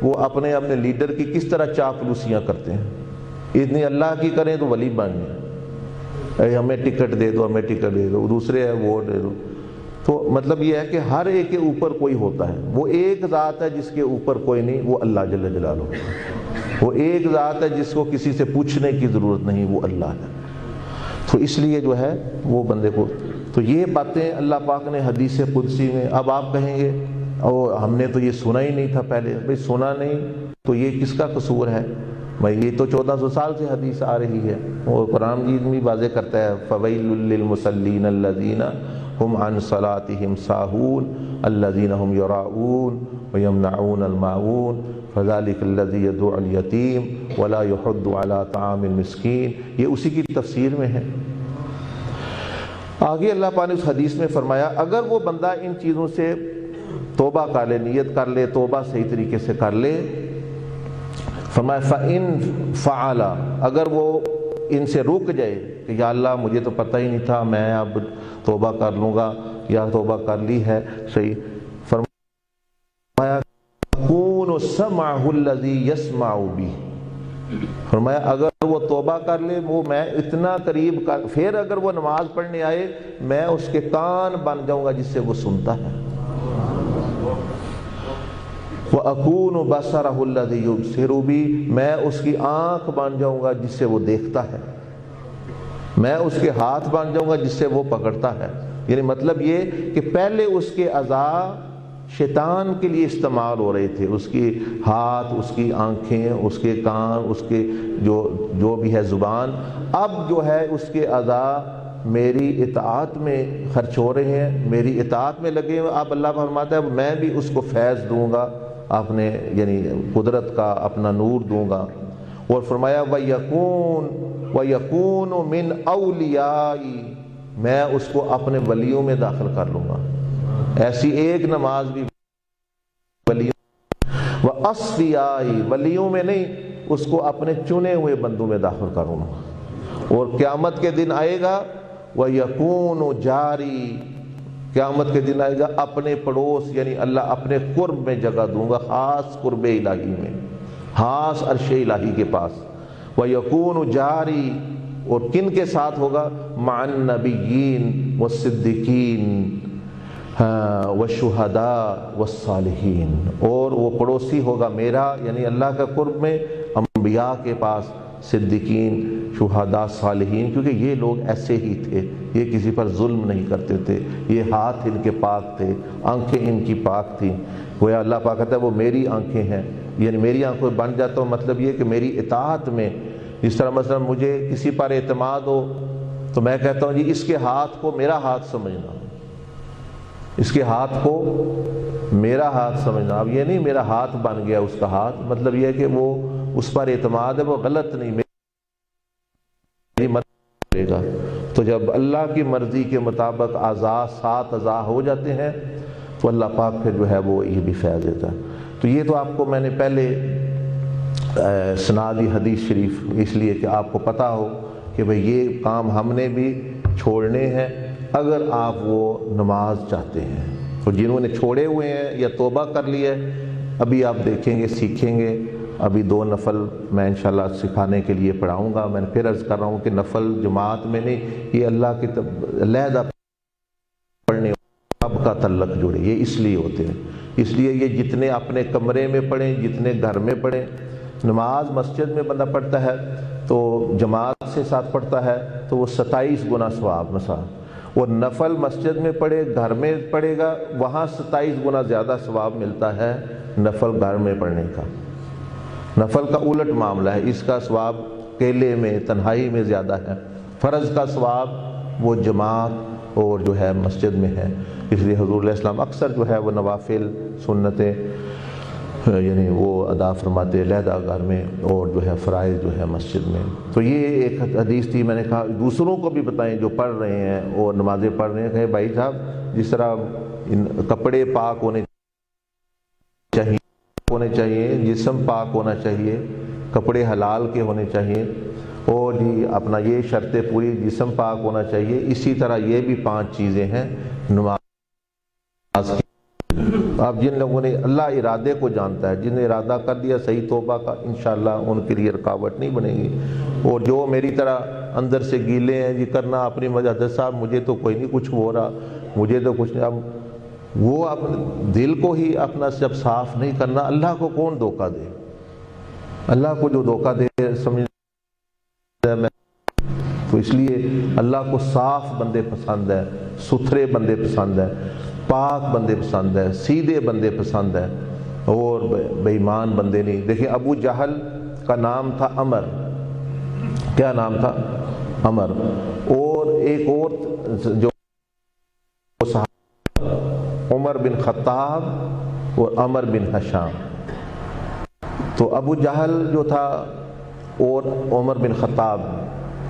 وہ اپنے لیڈر کی کس طرح چاپلوسیاں کرتے ہیں، اتنی اللہ کی کریں تو ولی بن جائیں، ہمیں ٹکٹ دے دو، ہمیں ٹکٹ دے دو، دوسرے ہے ووٹ دے دو۔ تو مطلب یہ ہے کہ ہر ایک کے اوپر کوئی ہوتا ہے، وہ ایک ذات ہے جس کے اوپر کوئی نہیں، وہ اللہ جل جلالہ، وہ ایک ذات ہے جس کو کسی سے پوچھنے کی ضرورت نہیں، وہ اللہ ہے۔ تو اس لیے جو ہے وہ بندے کو، تو یہ باتیں اللہ پاک نے حدیث قدسی میں، اب آپ کہیں گے او ہم نے تو یہ سنا ہی نہیں تھا پہلے، بھئی سنا نہیں تو یہ کس کا قصور ہے؟ بھئی یہ تو 1400 سال سے حدیث آ رہی ہے، اور قرآن مجید بھی واضح کرتا ہے فَوَيْلٌ لِّلْمُصَلِّينَ الَّذِينَ هُمْ عَنْ صَلَاتِهِمْ سَاهُونَ الَّذِينَ هُمْ يُرَاءُونَ وَيَمْنَعُونَ الْمَاعُونَ فَذَلِكَ الَّذِي يَدُعُّ الْيَتِيمَ وَلَا يُحُضُّ عَلَىٰ طَعَامِ الْمِسْكِينِ، یہ اسی کی تفسیر میں ہے۔ آگے اللہ پاک نے اس حدیث میں فرمایا اگر وہ بندہ ان چیزوں سے توبہ کر لے، نیت کر لے، توبہ صحیح طریقے سے کر لے، فرمایا فَإِن فَعَلَ، اگر وہ ان سے رک جائے کہ یا اللہ مجھے تو پتہ ہی نہیں تھا، میں اب توبہ کر لوں گا یا توبہ کر لی ہے صحیح، فرمایا يَكُونُ سَمْعَهُ الَّذِي يَسْمَعُ بِهِ، فرمایا اگر وہ توبہ کر لے، وہ میں اتنا قریب کر، پھر اگر وہ نماز پڑھنے آئے میں اس کے کان بن جاؤں گا جس سے وہ سنتا ہے، وَأَكُونُ بَصَرَهُ الَّذِي يُبْصِرُ بِهِ، میں اس کی آنکھ بن جاؤں گا جس سے وہ دیکھتا ہے، میں اس کے ہاتھ بن جاؤں گا جس سے وہ پکڑتا ہے۔ یعنی مطلب یہ کہ پہلے اس کے اعضاء شیطان کے لیے استعمال ہو رہے تھے، اس کی ہاتھ، اس کی آنکھیں، اس کے کان، اس کے جو بھی ہے زبان، اب جو ہے اس کے اعضاء میری اطاعت میں خرچ ہو رہے ہیں، میری اطاعت میں لگے ہوئے۔ اب اللہ فرماتا ہے میں بھی اس کو فیض دوں گا، اپنے یعنی قدرت کا اپنا نور دوں گا۔ اور فرمایا وَيَكُونُ مِنْ أَوْلِيَائِي، میں اس کو اپنے ولیوں میں داخل کر لوں گا، ایسی ایک نماز بھی ولیوں وَأَصْفِيَائِي، ولیوں میں نہیں، اس کو اپنے چنے ہوئے بندوں میں داخل کروں گا۔ اور قیامت کے دن آئے گا وَيَكُونُ جَارِي، قیامت کے دن آئے گا اپنے پڑوس، یعنی اللہ اپنے قرب میں جگہ دوں گا، خاص قرب الہی میں، خاص عرش الہی کے پاس۔ وَيَكُونُ جَارِي، اور کن کے ساتھ ہوگا؟ مع النبیین والصدیقین والشہداء والصالحین، اور وہ پڑوسی ہوگا میرا یعنی اللہ کا قرب میں، انبیاء کے پاس، صدیقین، شہداء، صالحین، کیونکہ یہ لوگ ایسے ہی تھے، یہ کسی پر ظلم نہیں کرتے تھے، یہ ہاتھ ان کے پاک تھے، آنکھیں ان کی پاک تھیں۔ گویا اللہ پاک کہتا ہے وہ میری آنکھیں ہیں، یعنی میری آنکھوں بن جاتا ہوں، مطلب یہ کہ میری اطاعت میں، جس طرح مثلا مجھے کسی پر اعتماد ہو تو میں کہتا ہوں جی اس کے ہاتھ کو میرا ہاتھ سمجھنا، اس کے ہاتھ کو میرا ہاتھ سمجھنا۔ اب یہ نہیں میرا ہاتھ بن گیا اس کا ہاتھ، مطلب یہ ہے کہ وہ اس پر اعتماد ہے، وہ غلط نہیں، میری مرضی کرے گا۔ تو جب اللہ کی مرضی کے مطابق اعضاء 7 اعضاء ہو جاتے ہیں تو اللہ پاک پھر جو ہے وہ یہ بھی فیض دیتا ہے۔ تو یہ تو آپ کو میں نے پہلے سنادی حدیث شریف، اس لیے کہ آپ کو پتہ ہو کہ بھئی یہ کام ہم نے بھی چھوڑنے ہیں اگر آپ وہ نماز چاہتے ہیں۔ اور جنہوں نے چھوڑے ہوئے ہیں یا توبہ کر لی ہے، ابھی آپ دیکھیں گے، سیکھیں گے۔ ابھی 2 نفل میں انشاءاللہ سکھانے کے لیے پڑھاؤں گا۔ میں پھر عرض کر رہا ہوں کہ نفل جماعت میں نہیں، یہ اللہ کی علیحدہ پڑھنے اب کا تعلق جوڑے، یہ اس لیے ہوتے ہیں۔ اس لیے یہ جتنے اپنے کمرے میں پڑھیں، جتنے گھر میں پڑھیں۔ نماز مسجد میں بندہ پڑھتا ہے تو جماعت سے ساتھ پڑھتا ہے تو وہ 27 گنا ثواب مثلا، اور نفل مسجد میں پڑھے گھر میں پڑھے گا وہاں 27 گنا زیادہ ثواب ملتا ہے نفل گھر میں پڑھنے کا۔ نفل کا الٹ معاملہ ہے، اس کا ثواب اکیلے میں تنہائی میں زیادہ ہے، فرض کا ثواب وہ جماعت اور جو ہے مسجد میں ہے۔ اس لیے حضور علیہ السلام اکثر جو ہے وہ نوافل سنتیں یعنی وہ ادا فرماتے علیحدہ گھر میں، اور جو ہے فرائض جو ہے مسجد میں۔ تو یہ ایک حدیث تھی، میں نے کہا دوسروں کو بھی بتائیں جو پڑھ رہے ہیں اور نمازیں پڑھ رہے ہیں، کہ بھائی صاحب جس طرح کپڑے پاک ہونے چاہیے، جسم پاک ہونا چاہیے، کپڑے حلال کے ہونے چاہیے، اور جی اپنا یہ شرطیں پوری، جسم پاک ہونا چاہیے، اسی طرح یہ بھی 5 چیزیں ہیں نماز کی۔ اب جن لوگوں نے، اللہ ارادے کو جانتا ہے، جن نے ارادہ کر دیا صحیح توبہ کا، انشاءاللہ ان کے لیے رکاوٹ نہیں بنے گی۔ اور جو میری طرح اندر سے گیلے ہیں جی کرنا اپنی وجہ سے، صاحب مجھے تو کوئی نہیں کچھ ہو رہا، مجھے تو کچھ نہیں، اب وہ اپنے دل کو ہی اپنا جب صاف نہیں کرنا، اللہ کو کون دھوکہ دے؟ اللہ کو جو دھوکہ دے سمجھ، تو اس لیے اللہ کو صاف بندے پسند ہے، ستھرے بندے پسند ہے، پاک بندے پسند ہے، سیدھے بندے پسند ہے، اور بے ایمان بندے نہیں۔ دیکھیں ابو جہل کا نام تھا عمر، کیا نام تھا؟ عمر۔ اور ایک اور جو عمر بن خطاب اور عمر بن حشام، تو ابو جہل جو تھا اور عمر بن خطاب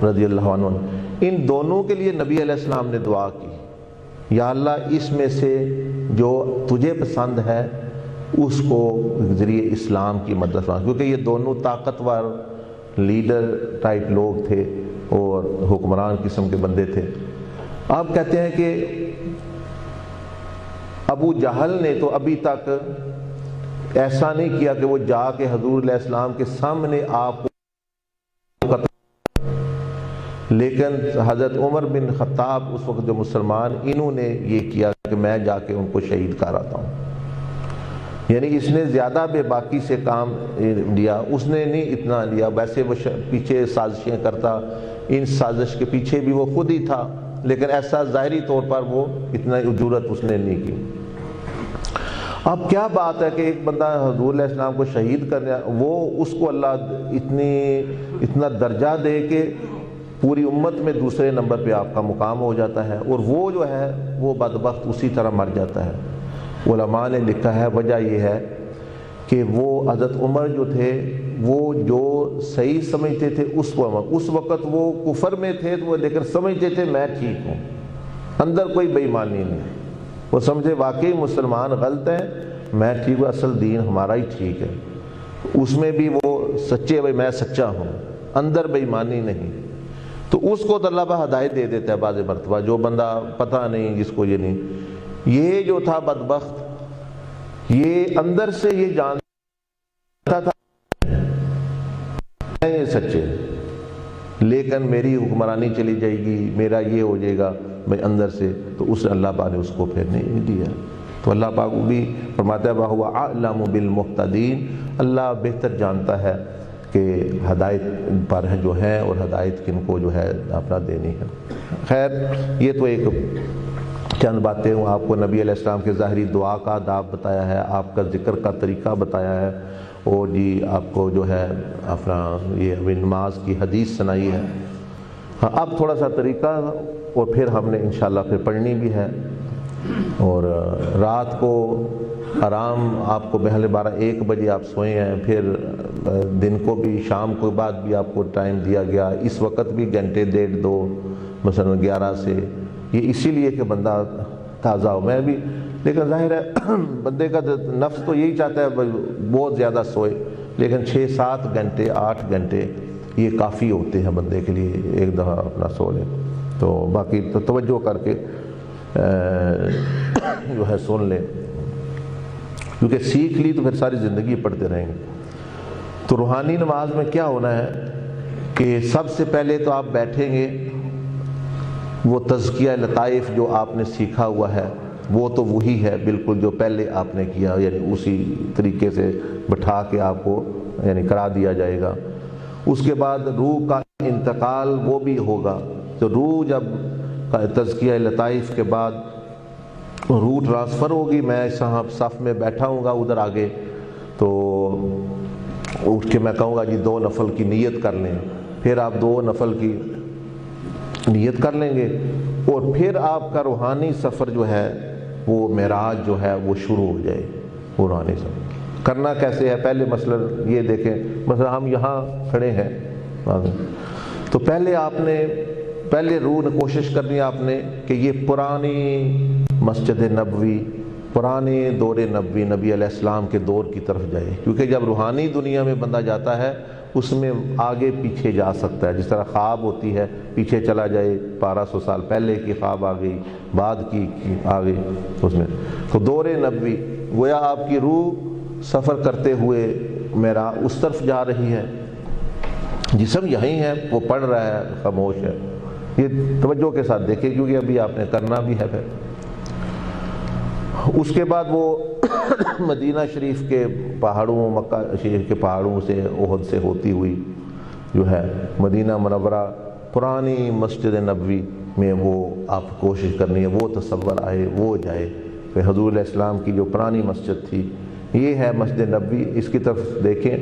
رضی اللہ عنہ، ان دونوں کے لیے نبی علیہ السلام نے دعا کی، یا اللہ اس میں سے جو تجھے پسند ہے اس کو ذریعے اسلام کی مدد فرما، کیونکہ یہ دونوں طاقتور لیڈر ٹائپ لوگ تھے اور حکمران قسم کے بندے تھے۔ آپ کہتے ہیں کہ ابو جہل نے تو ابھی تک ایسا نہیں کیا کہ وہ جا کے حضور علیہ السلام کے سامنے آپ کو قتل، لیکن حضرت عمر بن خطاب اس وقت جو مسلمان، انہوں نے یہ کیا کہ میں جا کے ان کو شہید کر آتا ہوں۔ یعنی اس نے زیادہ بے باکی سے کام لیا، اس نے نہیں اتنا لیا، ویسے وہ پیچھے سازشیں کرتا، ان سازش کے پیچھے بھی وہ خود ہی تھا، لیکن ایسا ظاہری طور پر وہ اتنا جرأت اس نے نہیں کی۔ اب کیا بات ہے کہ ایک بندہ حضور علیہ السلام کو شہید کرنے، وہ اس کو اللہ اتنا درجہ دے کہ پوری امت میں دوسرے نمبر پہ آپ کا مقام ہو جاتا ہے، اور وہ جو ہے وہ بدبخت اسی طرح مر جاتا ہے۔ علماء نے لکھا ہے وجہ یہ ہے کہ وہ حضرت عمر جو تھے وہ جو صحیح سمجھتے تھے اس وقت وہ کفر میں تھے، تو لیکن سمجھتے تھے میں ٹھیک ہوں، اندر کوئی بے ایمانی نہیں، وہ سمجھے واقعی مسلمان غلط ہیں، میں ٹھیک ہوں، اصل دین ہمارا ہی ٹھیک ہے، اس میں بھی وہ سچے، بھائی میں سچا ہوں، اندر بے ایمانی نہیں، تو اس کو تو اللہ ہدایت دے دیتا ہے بعض مرتبہ۔ جو بندہ پتہ نہیں، جس کو یہ نہیں، یہ جو تھا بدبخت، یہ اندر سے یہ جانتا تھا یہ سچے، لیکن میری حکمرانی چلی جائے گی، میرا یہ ہو جائے گا بھائی اندر سے، تو اس اللہ پاک نے اس کو پھر نہیں دیا۔ تو اللہ پاک بھی فرماتا ہے وَهُوَ أَعْلَمُ بِالْمُهْتَدِينَ، اللہ بہتر جانتا ہے کہ ہدایت پر جو ہے اور ہدایت کن کو جو ہے اپنا دینی ہے۔ خیر یہ تو ایک چند باتیں ہوں، آپ کو نبی علیہ السلام کے ظاہری دعا کا آداب بتایا ہے، آپ کا ذکر کا طریقہ بتایا ہے، اور جی آپ کو جو ہے اپنا یہ ابھی نماز کی حدیث سنائی ہے۔ ہاں اب تھوڑا سا طریقہ، اور پھر ہم نے انشاءاللہ پھر پڑھنی بھی ہے، اور رات کو آرام آپ کو پہلے 12-1 بجے آپ سوئے ہیں، پھر دن کو بھی شام کو بعد بھی آپ کو ٹائم دیا گیا، اس وقت بھی گھنٹے 1.5-2 مثلا 11 سے، یہ اسی لیے کہ بندہ تازہ ہو۔ میں بھی لیکن ظاہر ہے بندے کا نفس تو یہی چاہتا ہے بہت زیادہ سوئے، لیکن 6-7 گھنٹے 8 گھنٹے یہ کافی ہوتے ہیں بندے کے لیے ایک دفعہ اپنا سو لیں. تو باقی تو توجہ کر کے جو ہے سن لیں، کیونکہ سیکھ لی تو پھر ساری زندگی پڑھتے رہیں گے. تو روحانی نماز میں کیا ہونا ہے کہ سب سے پہلے تو آپ بیٹھیں گے، وہ تزکیہ لطائف جو آپ نے سیکھا ہوا ہے وہ تو وہی ہے بالکل جو پہلے آپ نے کیا، یعنی اسی طریقے سے بٹھا کے آپ کو یعنی کرا دیا جائے گا. اس کے بعد روح کا انتقال وہ بھی ہوگا. تو روح جب تزکیہ لطائف کے بعد روح ٹرانسفر ہوگی، میں صف میں بیٹھا ہوں گا ادھر آگے، تو اٹھ کے میں کہوں گا جی 2 نفل کی نیت کر لیں. پھر آپ 2 نفل کی نیت کر لیں گے، اور پھر آپ کا روحانی سفر جو ہے وہ معراج جو ہے وہ شروع ہو جائے. وہ روحانی سفر کرنا کیسے ہے؟ پہلے مثلا یہ دیکھیں، مثلا ہم یہاں کھڑے ہیں، تو پہلے آپ نے روح نے کوشش کرنی آپ نے کہ یہ پرانی مسجد نبوی، پرانے دور نبوی، نبی علیہ السلام کے دور کی طرف جائے. کیونکہ جب روحانی دنیا میں بندہ جاتا ہے اس میں آگے پیچھے جا سکتا ہے. جس طرح خواب ہوتی ہے، پیچھے چلا جائے 1200 سال پہلے کی خواب آ گئی، بعد کی آ گئی اس میں. تو دور نبوی گویا آپ کی روح سفر کرتے ہوئے میرا اس طرف جا رہی ہے. جسم یہیں ہے، وہ پڑھ رہا ہے، خاموش ہے. یہ توجہ کے ساتھ دیکھیں کیونکہ ابھی آپ نے کرنا بھی ہے. پھر اس کے بعد وہ مدینہ شریف کے پہاڑوں، مکہ شریف کے پہاڑوں سے، احد سے ہوتی ہوئی جو ہے مدینہ منورہ پرانی مسجد نبوی میں وہ آپ کوشش کرنی ہے، وہ تصور آئے، وہ جائے. پھر حضور علیہ السلام کی جو پرانی مسجد تھی یہ ہے مسجد نبوی. اس کی طرف دیکھیں،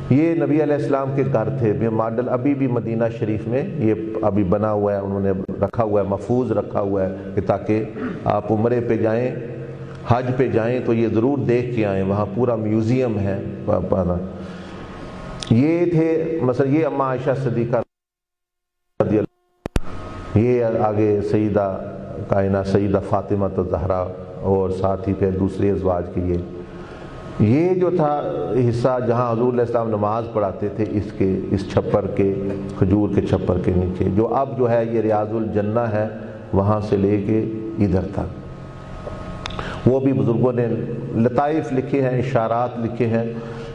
یہ نبی علیہ السلام کے گھر تھے. ماڈل ابھی بھی مدینہ شریف میں یہ ابھی بنا ہوا ہے، انہوں نے رکھا ہوا ہے، محفوظ رکھا ہوا ہے کہ تاکہ آپ عمرے پہ جائیں، حج پہ جائیں تو یہ ضرور دیکھ کے آئیں. وہاں پورا میوزیم ہے. یہ تھے مثلا یہ اما عائشہ صدیقہ رضی اللہ، یہ آگے سیدہ کائنہ سیدہ فاطمہ الزہرا، اور ساتھ ہی پھر دوسرے ازواج کی یہ جو تھا حصہ جہاں حضور علیہ السلام نماز پڑھاتے تھے، اس چھپر کے، کھجور کے چھپر کے نیچے، جو اب جو ہے یہ ریاض الجنہ ہے، وہاں سے لے کے ادھر تک. وہ بھی بزرگوں نے لطائف لکھے ہیں، اشارات لکھے ہیں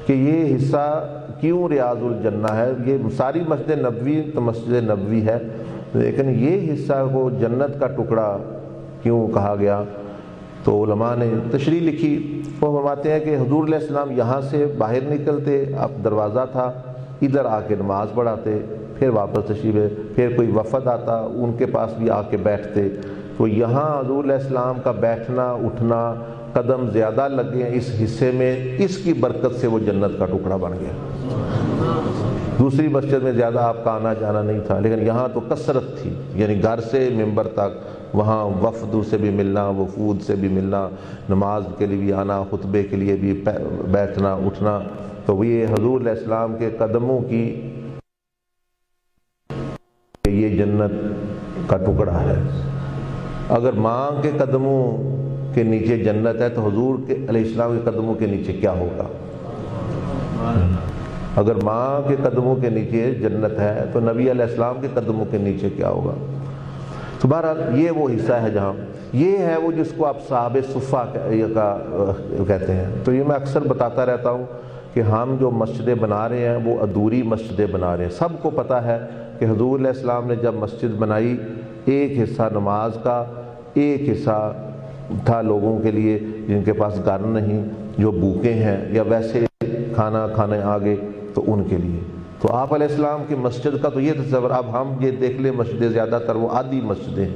کہ یہ حصہ کیوں ریاض الجنہ ہے. یہ ساری مسجد نبوی تو مسجد نبوی ہے، لیکن یہ حصہ کو جنت کا ٹکڑا کیوں کہا گیا؟ تو علماء نے تشریح لکھی. وہ فرماتے ہیں کہ حضور علیہ السلام یہاں سے باہر نکلتے، اب دروازہ تھا، ادھر آ کے نماز پڑھاتے، پھر واپس تشریف، پھر کوئی وفد آتا ان کے پاس بھی آ کے بیٹھتے. تو یہاں حضور علیہ السلام کا بیٹھنا اٹھنا، قدم زیادہ لگ گئے اس حصے میں، اس کی برکت سے وہ جنت کا ٹکڑا بن گیا. دوسری مسجد میں زیادہ آپ کا آنا جانا نہیں تھا، لیکن یہاں تو کثرت تھی، یعنی گھر سے ممبر تک، وہاں وفد سے بھی ملنا، وفود سے بھی ملنا، نماز کے لیے بھی آنا، خطبے کے لیے بھی بیٹھنا اٹھنا. تو یہ حضور علیہ السلام کے قدموں کی یہ جنت کا ٹکڑا ہے. اگر ماں کے قدموں کے نیچے جنت ہے تو حضور کے علیہ السلام کے قدموں کے نیچے کیا ہوگا؟ اگر ماں کے قدموں کے نیچے جنت ہے تو نبی علیہ السلام کے قدموں کے نیچے کیا ہوگا؟ تو بہرحال یہ وہ حصہ ہے جہاں یہ ہے وہ جس کو آپ صحابہ صفہ کا کہتے ہیں. تو یہ میں اکثر بتاتا رہتا ہوں کہ ہم جو مسجدیں بنا رہے ہیں وہ ادھوری مسجدیں بنا رہے ہیں. سب کو پتہ ہے کہ حضور علیہ السلام نے جب مسجد بنائی، ایک حصہ نماز کا، ایک حصہ تھا لوگوں کے لیے جن کے پاس گھر نہیں، جو بھوکے ہیں یا ویسے کھانا کھانے آگے، تو ان کے لیے. تو آپ علیہ السلام کی مسجد کا تو یہ تصور. اب ہم یہ دیکھ لیں مسجدیں زیادہ تر وہ آدھی مسجدیں،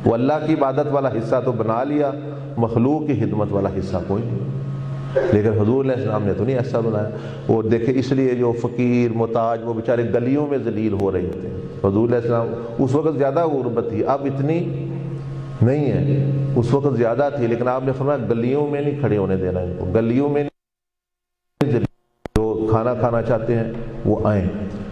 وہ اللہ کی عبادت والا حصہ تو بنا لیا، مخلوق کی خدمت والا حصہ کوئی نہیں. لیکن حضور علیہ السلام نے تو نہیں ایسا بنایا. اور دیکھیں اس لیے جو فقیر محتاج وہ بیچارے گلیوں میں ذلیل ہو رہے تھے. حضور علیہ السلام اس وقت زیادہ غربت تھی، اب اتنی نہیں ہے، اس وقت زیادہ تھی، لیکن آپ نے فرمایا گلیوں میں نہیں کھڑے ہونے دینا ان کو، گلیوں میں نہیں، جو کھانا کھانا چاہتے ہیں وہ آئیں.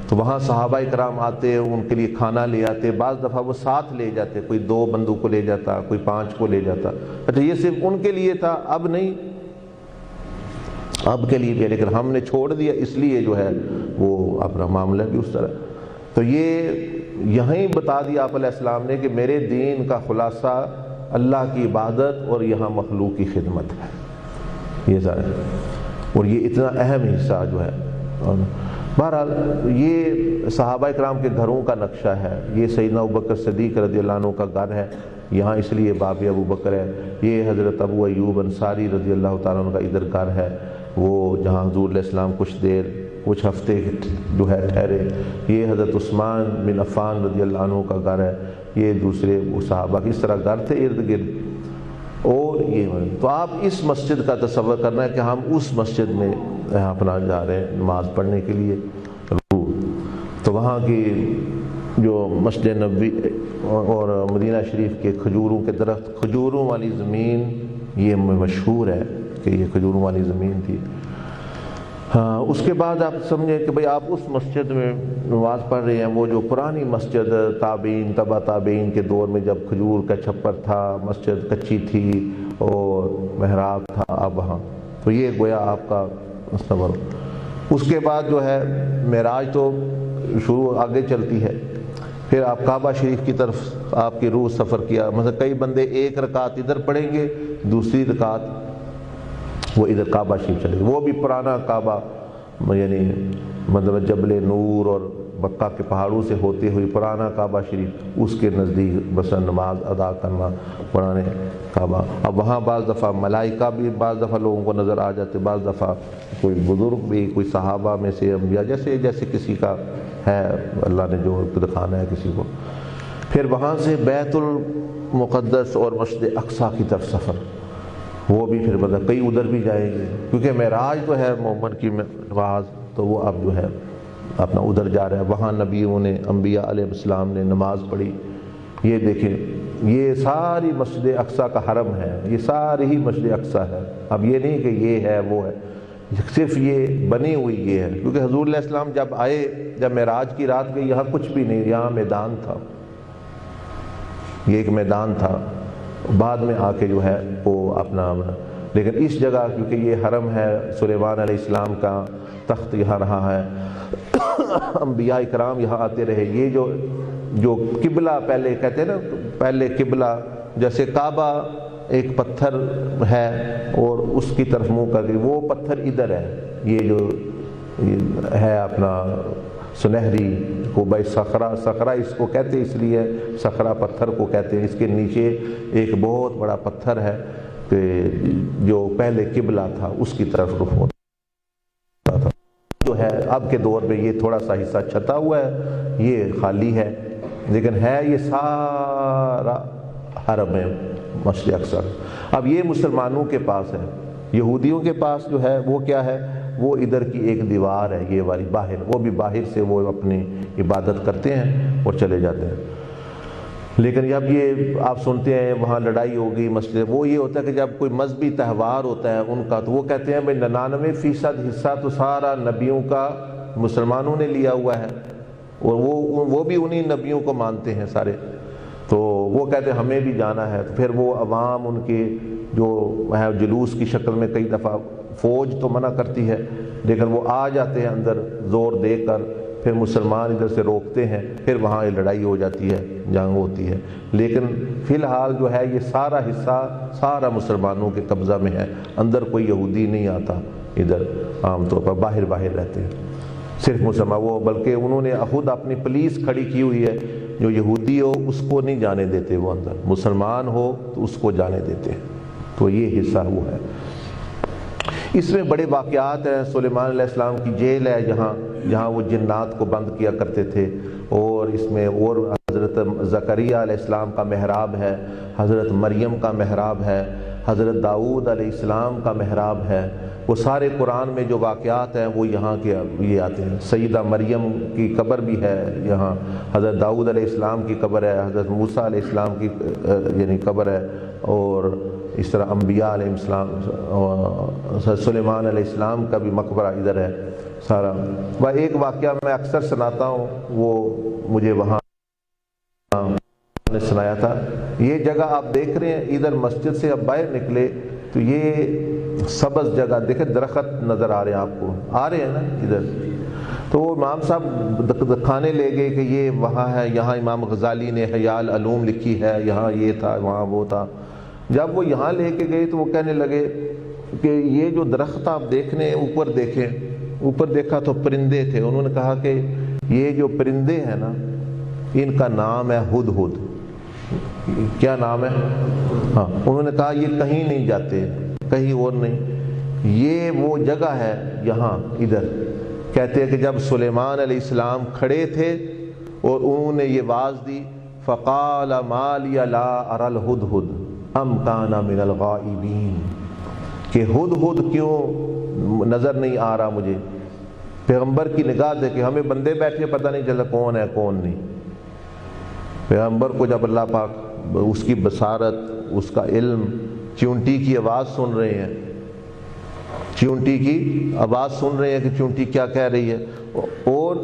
تو وہاں صحابہ کرام آتے، ان کے لیے کھانا لے آتے. بعض دفعہ وہ ساتھ لے جاتے، کوئی 2 بندوں کو لے جاتا، کوئی 5 کو لے جاتا. اچھا یہ صرف ان کے لیے تھا، اب نہیں. اب کے لیے بھی ہے، لیکن ہم نے چھوڑ دیا اس لیے جو ہے وہ اپنا معاملہ بھی اس طرح۔ تو یہ یہیں بتا دیا آپ علیہ السلام نے کہ میرے دین کا خلاصہ اللہ کی عبادت اور یہاں مخلوق کی خدمت ہے، یہ سارا، اور یہ اتنا اہم حصہ جو ہے۔ اور بہرحال یہ صحابہ کرام کے گھروں کا نقشہ ہے، یہ سیدنا ابوبکر صدیق رضی اللہ عنہ کا گھر ہے، یہاں اس لیے باب ابو بکر ہے۔ یہ حضرت ابو ایوب انصاری رضی اللہ تعالیٰ عنہ کا ادھر گھر ہے، وہ جہاں حضور علیہ السلام کچھ ہفتے جو ہے ٹھہرے۔ یہ حضرت عثمان بن عفان رضی اللہ عنہ کا گھر ہے، یہ دوسرے صحابہ کی اس طرح گھر تھے ارد گرد۔ اور یہ تو آپ اس مسجد کا تصور کرنا ہے کہ ہم اس مسجد میں اپنا جا رہے ہیں نماز پڑھنے کے لیے۔ تو وہاں کی جو مسجد نبوی اور مدینہ شریف کے کھجوروں کے درخت، کھجوروں والی زمین یہ مشہور ہے کہ یہ کھجوروں والی زمین تھی۔ ہاں، اس کے بعد آپ سمجھیں کہ بھئی آپ اس مسجد میں نماز پڑھ رہے ہیں، وہ جو پرانی مسجد تابعین تبع تابعین کے دور میں جب کھجور کا چھپر تھا، مسجد کچی تھی اور محراب تھا اب وہاں، تو یہ گویا آپ کا تصور۔ اس کے بعد جو ہے معراج تو شروع آگے چلتی ہے، پھر آپ کعبہ شریف کی طرف آپ کی روح سفر کیا۔ مثلا کئی بندے ایک رکعت ادھر پڑھیں گے، دوسری رکعت وہ ادھر کعبہ شریف چلے گی، وہ بھی پرانا کعبہ، یعنی مطلب جبل نور اور مکہ کے پہاڑوں سے ہوتے ہوئے پرانا کعبہ شریف، اس کے نزدیک بس نماز ادا کرنا پرانے کعبہ۔ اب وہاں بعض دفعہ ملائکہ بھی بعض دفعہ لوگوں کو نظر آ جاتے، بعض دفعہ کوئی بزرگ بھی، کوئی صحابہ میں سے انبیاء، جیسے کسی کا ہے اللہ نے جو دکھانا ہے کسی کو۔ پھر وہاں سے بیت المقدس اور مسجد اقصیٰ کی طرف سفر، وہ بھی پھر مطلب کئی ادھر بھی جائیں گے، کیونکہ معراج تو ہے مومن کی نماز، تو وہ اب جو ہے اپنا ادھر جا رہا ہے۔ وہاں نبیوں نے، انبیاء علیہ السلام نے نماز پڑھی۔ یہ دیکھیں، یہ ساری مسجد اقصیٰ کا حرم ہے، یہ ساری ہی مسجد اقصیٰ ہے۔ اب یہ نہیں کہ یہ ہے وہ ہے، صرف یہ بنی ہوئی یہ ہے، کیونکہ حضور علیہ السلام جب آئے، جب معراج کی رات گئی، یہاں کچھ بھی نہیں، یہاں میدان تھا، یہ ایک میدان تھا، بعد میں آ کے جو ہے وہ اپنا، لیکن اس جگہ کیونکہ یہ حرم ہے، سلیمان علیہ السلام کا تخت یہاں رہا ہے، انبیاء کرام یہاں آتے رہے۔ یہ جو قبلہ پہلے کہتے ہیں نا، پہلے قبلہ جیسے کعبہ ایک پتھر ہے اور اس کی طرف منہ کر کے، وہ پتھر ادھر ہے، یہ جو ہے اپنا سنہری کو بھائی صخرہ اس کو کہتے اس لیے صخرہ پتھر کو کہتے ہیں، اس کے نیچے ایک بہت بڑا پتھر ہے کہ جو پہلے قبلہ تھا اس کی طرف رخ ہوتا تھا۔ جو ہے اب کے دور میں یہ تھوڑا سا حصہ چھتا ہوا ہے، یہ خالی ہے، لیکن ہے یہ سارا حرم ہے مسجد اقصیٰ۔ اب یہ مسلمانوں کے پاس ہے، یہودیوں کے پاس جو ہے وہ کیا ہے، وہ ادھر کی ایک دیوار ہے یہ والی باہر، وہ بھی باہر سے وہ اپنی عبادت کرتے ہیں اور چلے جاتے ہیں۔ لیکن جب یہ آپ سنتے ہیں وہاں لڑائی ہوگی مسجد، وہ یہ ہوتا ہے کہ جب کوئی مذہبی تہوار ہوتا ہے ان کا، تو وہ کہتے ہیں بھائی 99% حصہ تو سارا نبیوں کا مسلمانوں نے لیا ہوا ہے، اور وہ بھی انہی نبیوں کو مانتے ہیں سارے، تو وہ کہتے ہیں ہمیں بھی جانا ہے۔ تو پھر وہ عوام ان کے جو ہے جلوس کی شکل میں، کئی دفعہ فوج تو منع کرتی ہے لیکن وہ آ جاتے ہیں اندر زور دے کر، پھر مسلمان ادھر سے روکتے ہیں، پھر وہاں یہ لڑائی ہو جاتی ہے، جنگ ہوتی ہے۔ لیکن فی الحال جو ہے یہ سارا حصہ سارا مسلمانوں کے قبضہ میں ہے، اندر کوئی یہودی نہیں آتا، ادھر عام طور پر باہر رہتے ہیں صرف مسلمان، وہ بلکہ انہوں نے خود اپنی پولیس کھڑی کی ہوئی ہے، جو یہودی ہو اس کو نہیں جانے دیتے وہ اندر، مسلمان ہو تو اس کو جانے دیتے ہیں۔ تو یہ حصہ وہ ہے۔ اس میں بڑے واقعات ہیں، سلیمان علیہ السلام کی جیل ہے جہاں وہ جنات کو بند کیا کرتے تھے، اور اس میں اور حضرت زکریا علیہ السلام کا محراب ہے، حضرت مریم کا محراب ہے، حضرت داؤد علیہ السلام کا محراب ہے۔ وہ سارے قرآن میں جو واقعات ہیں وہ یہاں کے یہ آتے ہیں۔ سیدہ مریم کی قبر بھی ہے یہاں، حضرت داؤد علیہ السلام کی قبر ہے، حضرت موسیٰ علیہ السلام کی یعنی قبر ہے، اور اس طرح انبیاء علیہ السلام، سلیمان علیہ السلام کا بھی مقبرہ ادھر ہے سارا۔ وہ ایک واقعہ میں اکثر سناتا ہوں، وہ مجھے وہاں نے سنایا تھا۔ یہ جگہ آپ دیکھ رہے ہیں، ادھر مسجد سے اب باہر نکلے تو یہ سبز جگہ دیکھیں، درخت نظر آ رہے ہیں آپ کو، آ رہے ہیں نا ادھر. تو وہ امام صاحب دکھانے لے گئے کہ یہ وہاں ہے، یہاں امام غزالی نے حیاء العلوم لکھی ہے، یہاں یہ تھا، وہاں وہ تھا. جب وہ یہاں لے کے گئے تو وہ کہنے لگے کہ یہ جو درخت آپ دیکھنے اوپر دیکھیں، اوپر دیکھا تو پرندے تھے. انہوں نے کہا کہ یہ جو پرندے ہیں نا، ان کا نام ہے ہدہد. کیا نام ہے؟ ہاں. انہوں نے کہا یہ کہیں نہیں جاتے، کہیں اور نہیں، یہ وہ جگہ ہے یہاں ادھر. کہتے ہیں کہ جب سلیمان علیہ السلام کھڑے تھے اور انہوں نے یہ آواز دی، فقال ما لی لا اری الہدہد ام کان من الغائبین، کہ ہدہد کیوں نظر نہیں آ رہا مجھے. پیغمبر کی نگاہ دے کہ ہمیں بندے بیٹھے پتہ نہیں چلا کون ہے کون نہیں. پیغمبر کو جب اللہ پاک اس کی بصارت، اس کا علم، چونٹی کی آواز سن رہے ہیں، چونٹی کی آواز سن رہے ہیں کہ چونٹی کیا کہہ رہی ہے، اور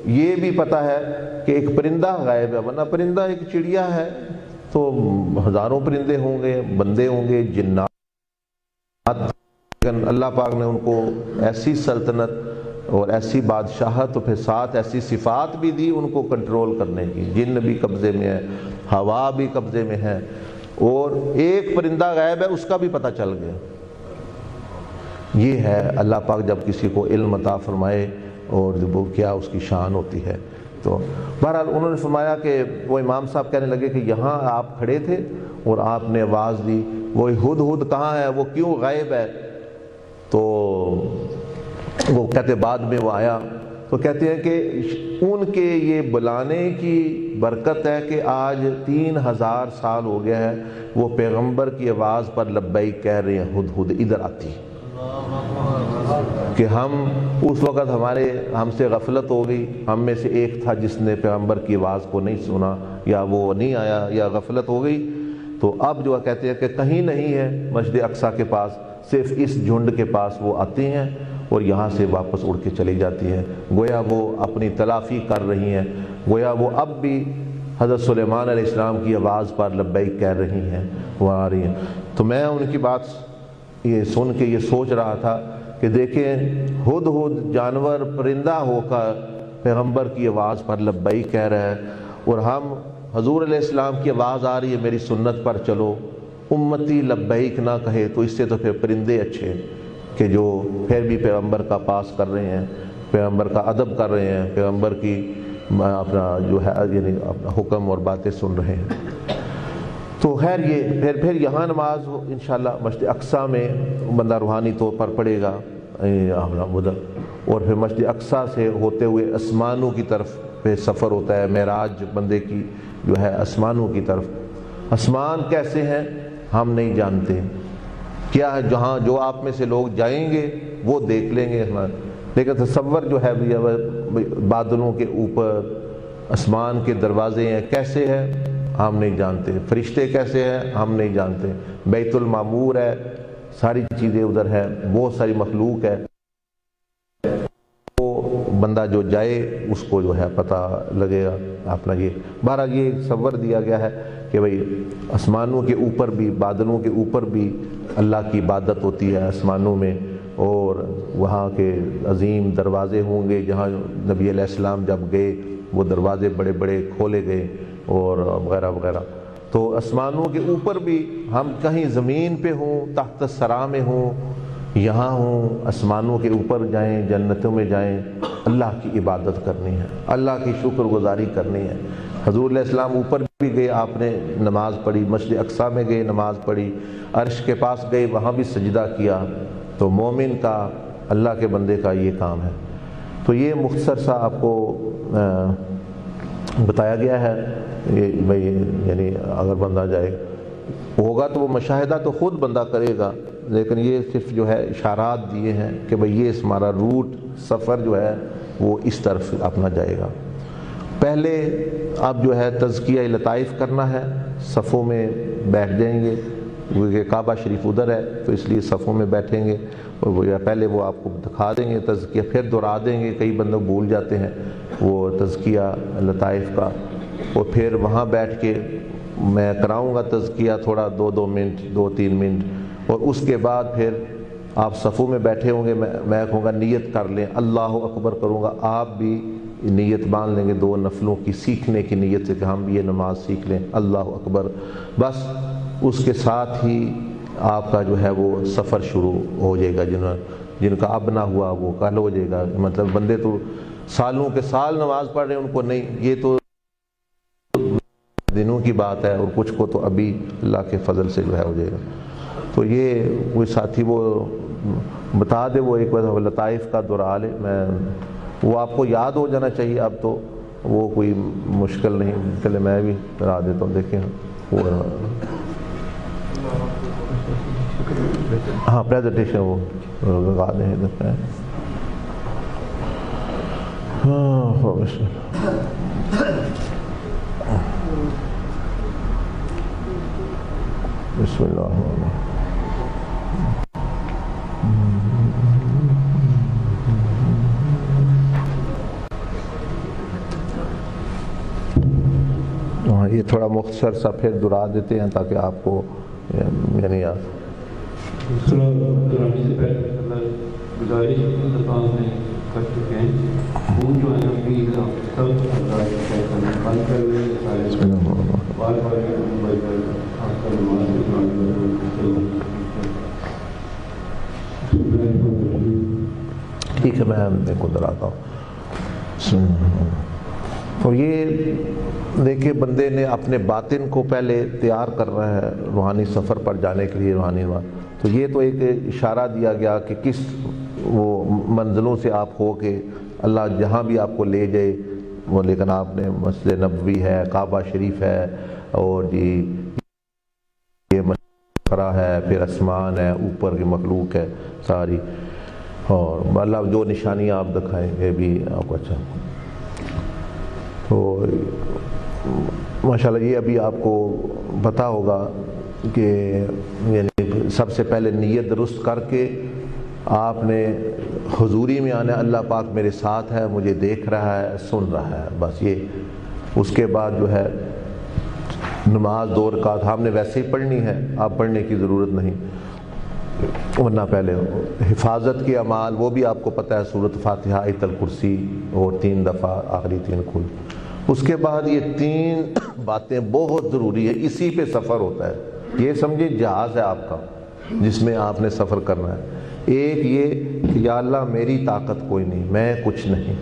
یہ بھی پتہ ہے کہ ایک پرندہ غائب ہے. ورنہ پرندہ ایک چڑیا ہے تو ہزاروں پرندے ہوں گے، بندے ہوں گے، جنات. لیکن اللہ پاک نے ان کو ایسی سلطنت اور ایسی بادشاہت اور پھر ساتھ ایسی صفات بھی دی ان کو کنٹرول کرنے کی. جن بھی قبضے میں ہے، ہوا بھی قبضے میں ہے، اور ایک پرندہ غائب ہے اس کا بھی پتہ چل گیا. یہ ہے اللہ پاک جب کسی کو علم عطا فرمائے اور وہ کیا اس کی شان ہوتی ہے. تو بہرحال انہوں نے فرمایا کہ وہ امام صاحب کہنے لگے کہ یہاں آپ کھڑے تھے اور آپ نے آواز دی، وہ ہدہد کہاں ہے، وہ کیوں غائب ہے؟ تو وہ کہتے بعد میں وہ آیا. تو کہتے ہیں کہ ان کے یہ بلانے کی برکت ہے کہ آج 3000 سال ہو گیا ہے وہ پیغمبر کی آواز پر لبیک کہہ رہے ہیں، ہدہد ادھر آتی. کہ ہم اس وقت ہم سے غفلت ہو گئی، ہم میں سے ایک تھا جس نے پیغمبر کی آواز کو نہیں سنا، یا وہ نہیں آیا، یا غفلت ہو گئی. تو اب جو کہتے ہیں کہ کہیں نہیں ہے مسجد اقصیٰ کے پاس، صرف اس جھنڈ کے پاس وہ آتے ہیں اور یہاں سے واپس اڑ کے چلی جاتی ہیں. گویا وہ اپنی تلافی کر رہی ہیں، گویا وہ اب بھی حضرت سلیمان علیہ السلام کی آواز پر لبیک کہہ رہی ہیں، وہ آ رہی ہیں. تو میں ان کی بات یہ سن کے یہ سوچ رہا تھا کہ دیکھیں ہدہد جانور پرندہ ہو کر پیغمبر کی آواز پر لبیک کہہ رہا ہے، اور ہم حضور علیہ السلام کی آواز آ رہی ہے میری سنت پر چلو، امتی لبیک نہ کہے تو اس سے تو پھر پرندے اچھے کہ جو پھر بھی پیغمبر کا پاس کر رہے ہیں، پیغمبر کا ادب کر رہے ہیں، پیغمبر کی اپنا جو ہے یعنی اپنا حکم اور باتیں سن رہے ہیں. تو خیر یہ پھر یہاں نماز انشاءاللہ مسجد اقصیٰ میں بندہ روحانی طور پر پڑھے گا ادھر، اور پھر مسجد اقصیٰ سے ہوتے ہوئے آسمانوں کی طرف پہ سفر ہوتا ہے. معراج بندے کی جو ہے آسمانوں کی طرف. آسمان کیسے ہیں ہم نہیں جانتے، کیا ہے جہاں جو آپ میں سے لوگ جائیں گے وہ دیکھ لیں گے. لیکن تصور جو ہے بادلوں کے اوپر آسمان کے دروازے ہیں کیسے ہیں ہم نہیں جانتے، فرشتے کیسے ہیں ہم نہیں جانتے، بیت المعمور ہے، ساری چیزیں ادھر ہے، بہت ساری مخلوق ہے. وہ بندہ جو جائے اس کو جو ہے پتہ لگے گا اپنا. یہ بہرحال یہ تصور دیا گیا ہے کہ بھئی آسمانوں کے اوپر بھی، بادلوں کے اوپر بھی اللہ کی عبادت ہوتی ہے آسمانوں میں، اور وہاں کے عظیم دروازے ہوں گے جہاں نبی علیہ السلام جب گئے وہ دروازے بڑے بڑے کھولے گئے اور وغیرہ وغیرہ. تو آسمانوں کے اوپر بھی ہم کہیں زمین پہ ہوں، تحت الثری میں ہوں، یہاں ہوں، آسمانوں کے اوپر جائیں، جنتوں میں جائیں، اللہ کی عبادت کرنی ہے، اللہ کی شکر گزاری کرنی ہے. حضور علیہ السلام اوپر بھی گئے، آپ نے نماز پڑھی، مسجد اقصیٰ میں گئے نماز پڑھی، عرش کے پاس گئے وہاں بھی سجدہ کیا. تو مومن کا، اللہ کے بندے کا یہ کام ہے. تو یہ مختصر سا آپ کو بتایا گیا ہے. یہ بھائی یعنی اگر بندہ جائے ہوگا تو وہ مشاہدہ تو خود بندہ کرے گا، لیکن یہ صرف جو ہے اشارات دیے ہیں کہ بھئی یہ ہمارا روٹ سفر جو ہے وہ اس طرف اپنا جائے گا. پہلے اب جو ہے تزکیہ لطائف کرنا ہے، صفوں میں بیٹھ جائیں گے کیونکہ کعبہ شریف ادھر ہے تو اس لیے صفوں میں بیٹھیں گے، اور وہ پہلے وہ آپ کو دکھا دیں گے تزکیہ، پھر دہرا دیں گے، کئی بندے بھول جاتے ہیں وہ تزکیہ لطائف کا. اور پھر وہاں بیٹھ کے میں کراؤں گا تزکیہ تھوڑا 2 منٹ 2-3 منٹ، اور اس کے بعد پھر آپ صفوں میں بیٹھے ہوں گے، میں کہوں گا نیت کر لیں، اللہ اکبر کروں گا، آپ بھی نیت باندھ لیں گے 2 نفلوں کی سیکھنے کی نیت سے کہ ہم بھی یہ نماز سیکھ لیں، اللہ اکبر، بس اس کے ساتھ ہی آپ کا جو ہے وہ سفر شروع ہو جائے گا۔ جن کا اب نہ ہوا وہ کل ہو جائے گا۔ مطلب بندے تو سالوں کے سال نماز پڑھ رہے ہیں، ان کو نہیں، یہ تو دنوں کی بات ہے، اور کچھ کو تو ابھی اللہ کے فضل سے جو ہے ہو جائے گا۔ تو یہ کوئی ساتھی وہ بتا دے، وہ ایک بار لطائف کا دورال ہے، میں وہ آپ کو یاد ہو جانا چاہیے، اب تو وہ کوئی مشکل نہیں، چلے میں بھی کرا دیتا ہوں، دیکھیں وہ ہاں پریزنٹیشن وہ لگا دیں ادھر پہ۔ ہاں بسم اللہ الرحمن الرحیم۔ ہاں یہ تھوڑا مختصر سا پھر دہرا دیتے ہیں تاکہ آپ کو یعنی دہرانے سے پہلے گزارش کر چکے ہیں، وہ جو ہے اپنی سب بند کر رہے ہیں، بار بار ٹھیک ہے، میں ان کو دہراتا ہوں۔ تو یہ دیکھیں بندے نے اپنے باطن کو پہلے تیار کرنا ہے روحانی سفر پر جانے کے لیے، روحانی تو یہ تو ایک اشارہ دیا گیا کہ کس وہ منزلوں سے آپ ہو کے اللہ جہاں بھی آپ کو لے جائے وہ، لیکن آپ نے مسجد نبوی ہے، کعبہ شریف ہے، اور جی یہ مسجد ہے، پھر آسمان ہے، اوپر کی مخلوق ہے ساری، اور اللہ جو نشانیاں آپ دکھائیں گے بھی آپ کو اچھا۔ تو ماشاءاللہ یہ ابھی آپ کو پتہ ہوگا کہ یعنی سب سے پہلے نیت درست کر کے آپ نے حضوری میں آنا ہے، اللہ پاک میرے ساتھ ہے، مجھے دیکھ رہا ہے، سن رہا ہے، بس یہ۔ اس کے بعد جو ہے نماز 2 رکعت ہم نے ویسے ہی پڑھنی ہے، آپ پڑھنے کی ضرورت نہیں، ورنہ پہلے حفاظت کے اعمال وہ بھی آپ کو پتہ ہے، سورۃ فاتحہ، آیت الکرسی، اور 3 دفعہ آخری 3 کل۔ اس کے بعد یہ 3 باتیں بہت ضروری ہے، اسی پہ سفر ہوتا ہے، یہ سمجھے جہاز ہے آپ کا جس میں آپ نے سفر کرنا ہے۔ ایک یہ کہ یا اللہ میری طاقت کوئی نہیں، میں کچھ نہیں،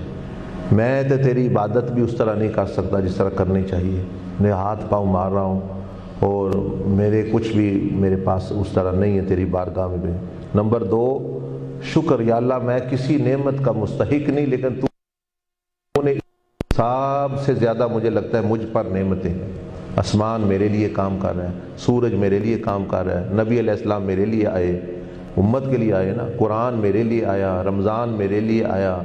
میں تو تیری عبادت بھی اس طرح نہیں کر سکتا جس طرح کرنی چاہیے، میں ہاتھ پاؤں مار رہا ہوں، اور میرے کچھ بھی میرے پاس اس طرح نہیں ہے تیری بارگاہ میں بھی۔ نمبر 2 شکر، یا اللہ میں کسی نعمت کا مستحق نہیں، لیکن تو نے سب سے زیادہ مجھے لگتا ہے مجھ پر نعمتیں ہیں، آسمان میرے لیے کام کر رہا ہے، سورج میرے لیے کام کر رہا ہے، نبی علیہ السلام میرے لیے آئے، امت کے لیے آئے نا، قرآن میرے لیے آیا، رمضان میرے لیے آیا،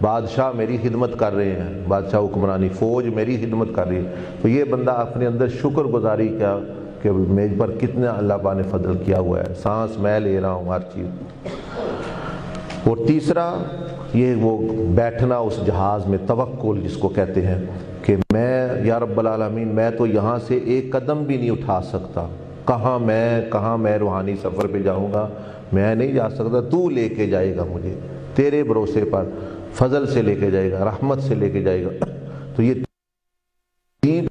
بادشاہ میری خدمت کر رہے ہیں، بادشاہ حکمرانی، فوج میری خدمت کر رہی ہے۔ تو یہ بندہ اپنے اندر شکر گزاری کیا کہ میرے پر کتنا اللہ پاک نے فضل کیا ہوا ہے، سانس میں لے رہا ہوں، ہر چیز۔ اور تیسرا یہ وہ بیٹھنا اس جہاز میں، توکل جس کو کہتے ہیں، کہ میں یا رب العالمین میں تو یہاں سے ایک قدم بھی نہیں اٹھا سکتا، کہاں میں روحانی سفر پہ جاؤں گا، میں نہیں جا سکتا، تو لے کے جائے گا مجھے، تیرے بھروسے پر، فضل سے لے کے جائے گا، رحمت سے لے کے جائے گا۔ تو یہ 3،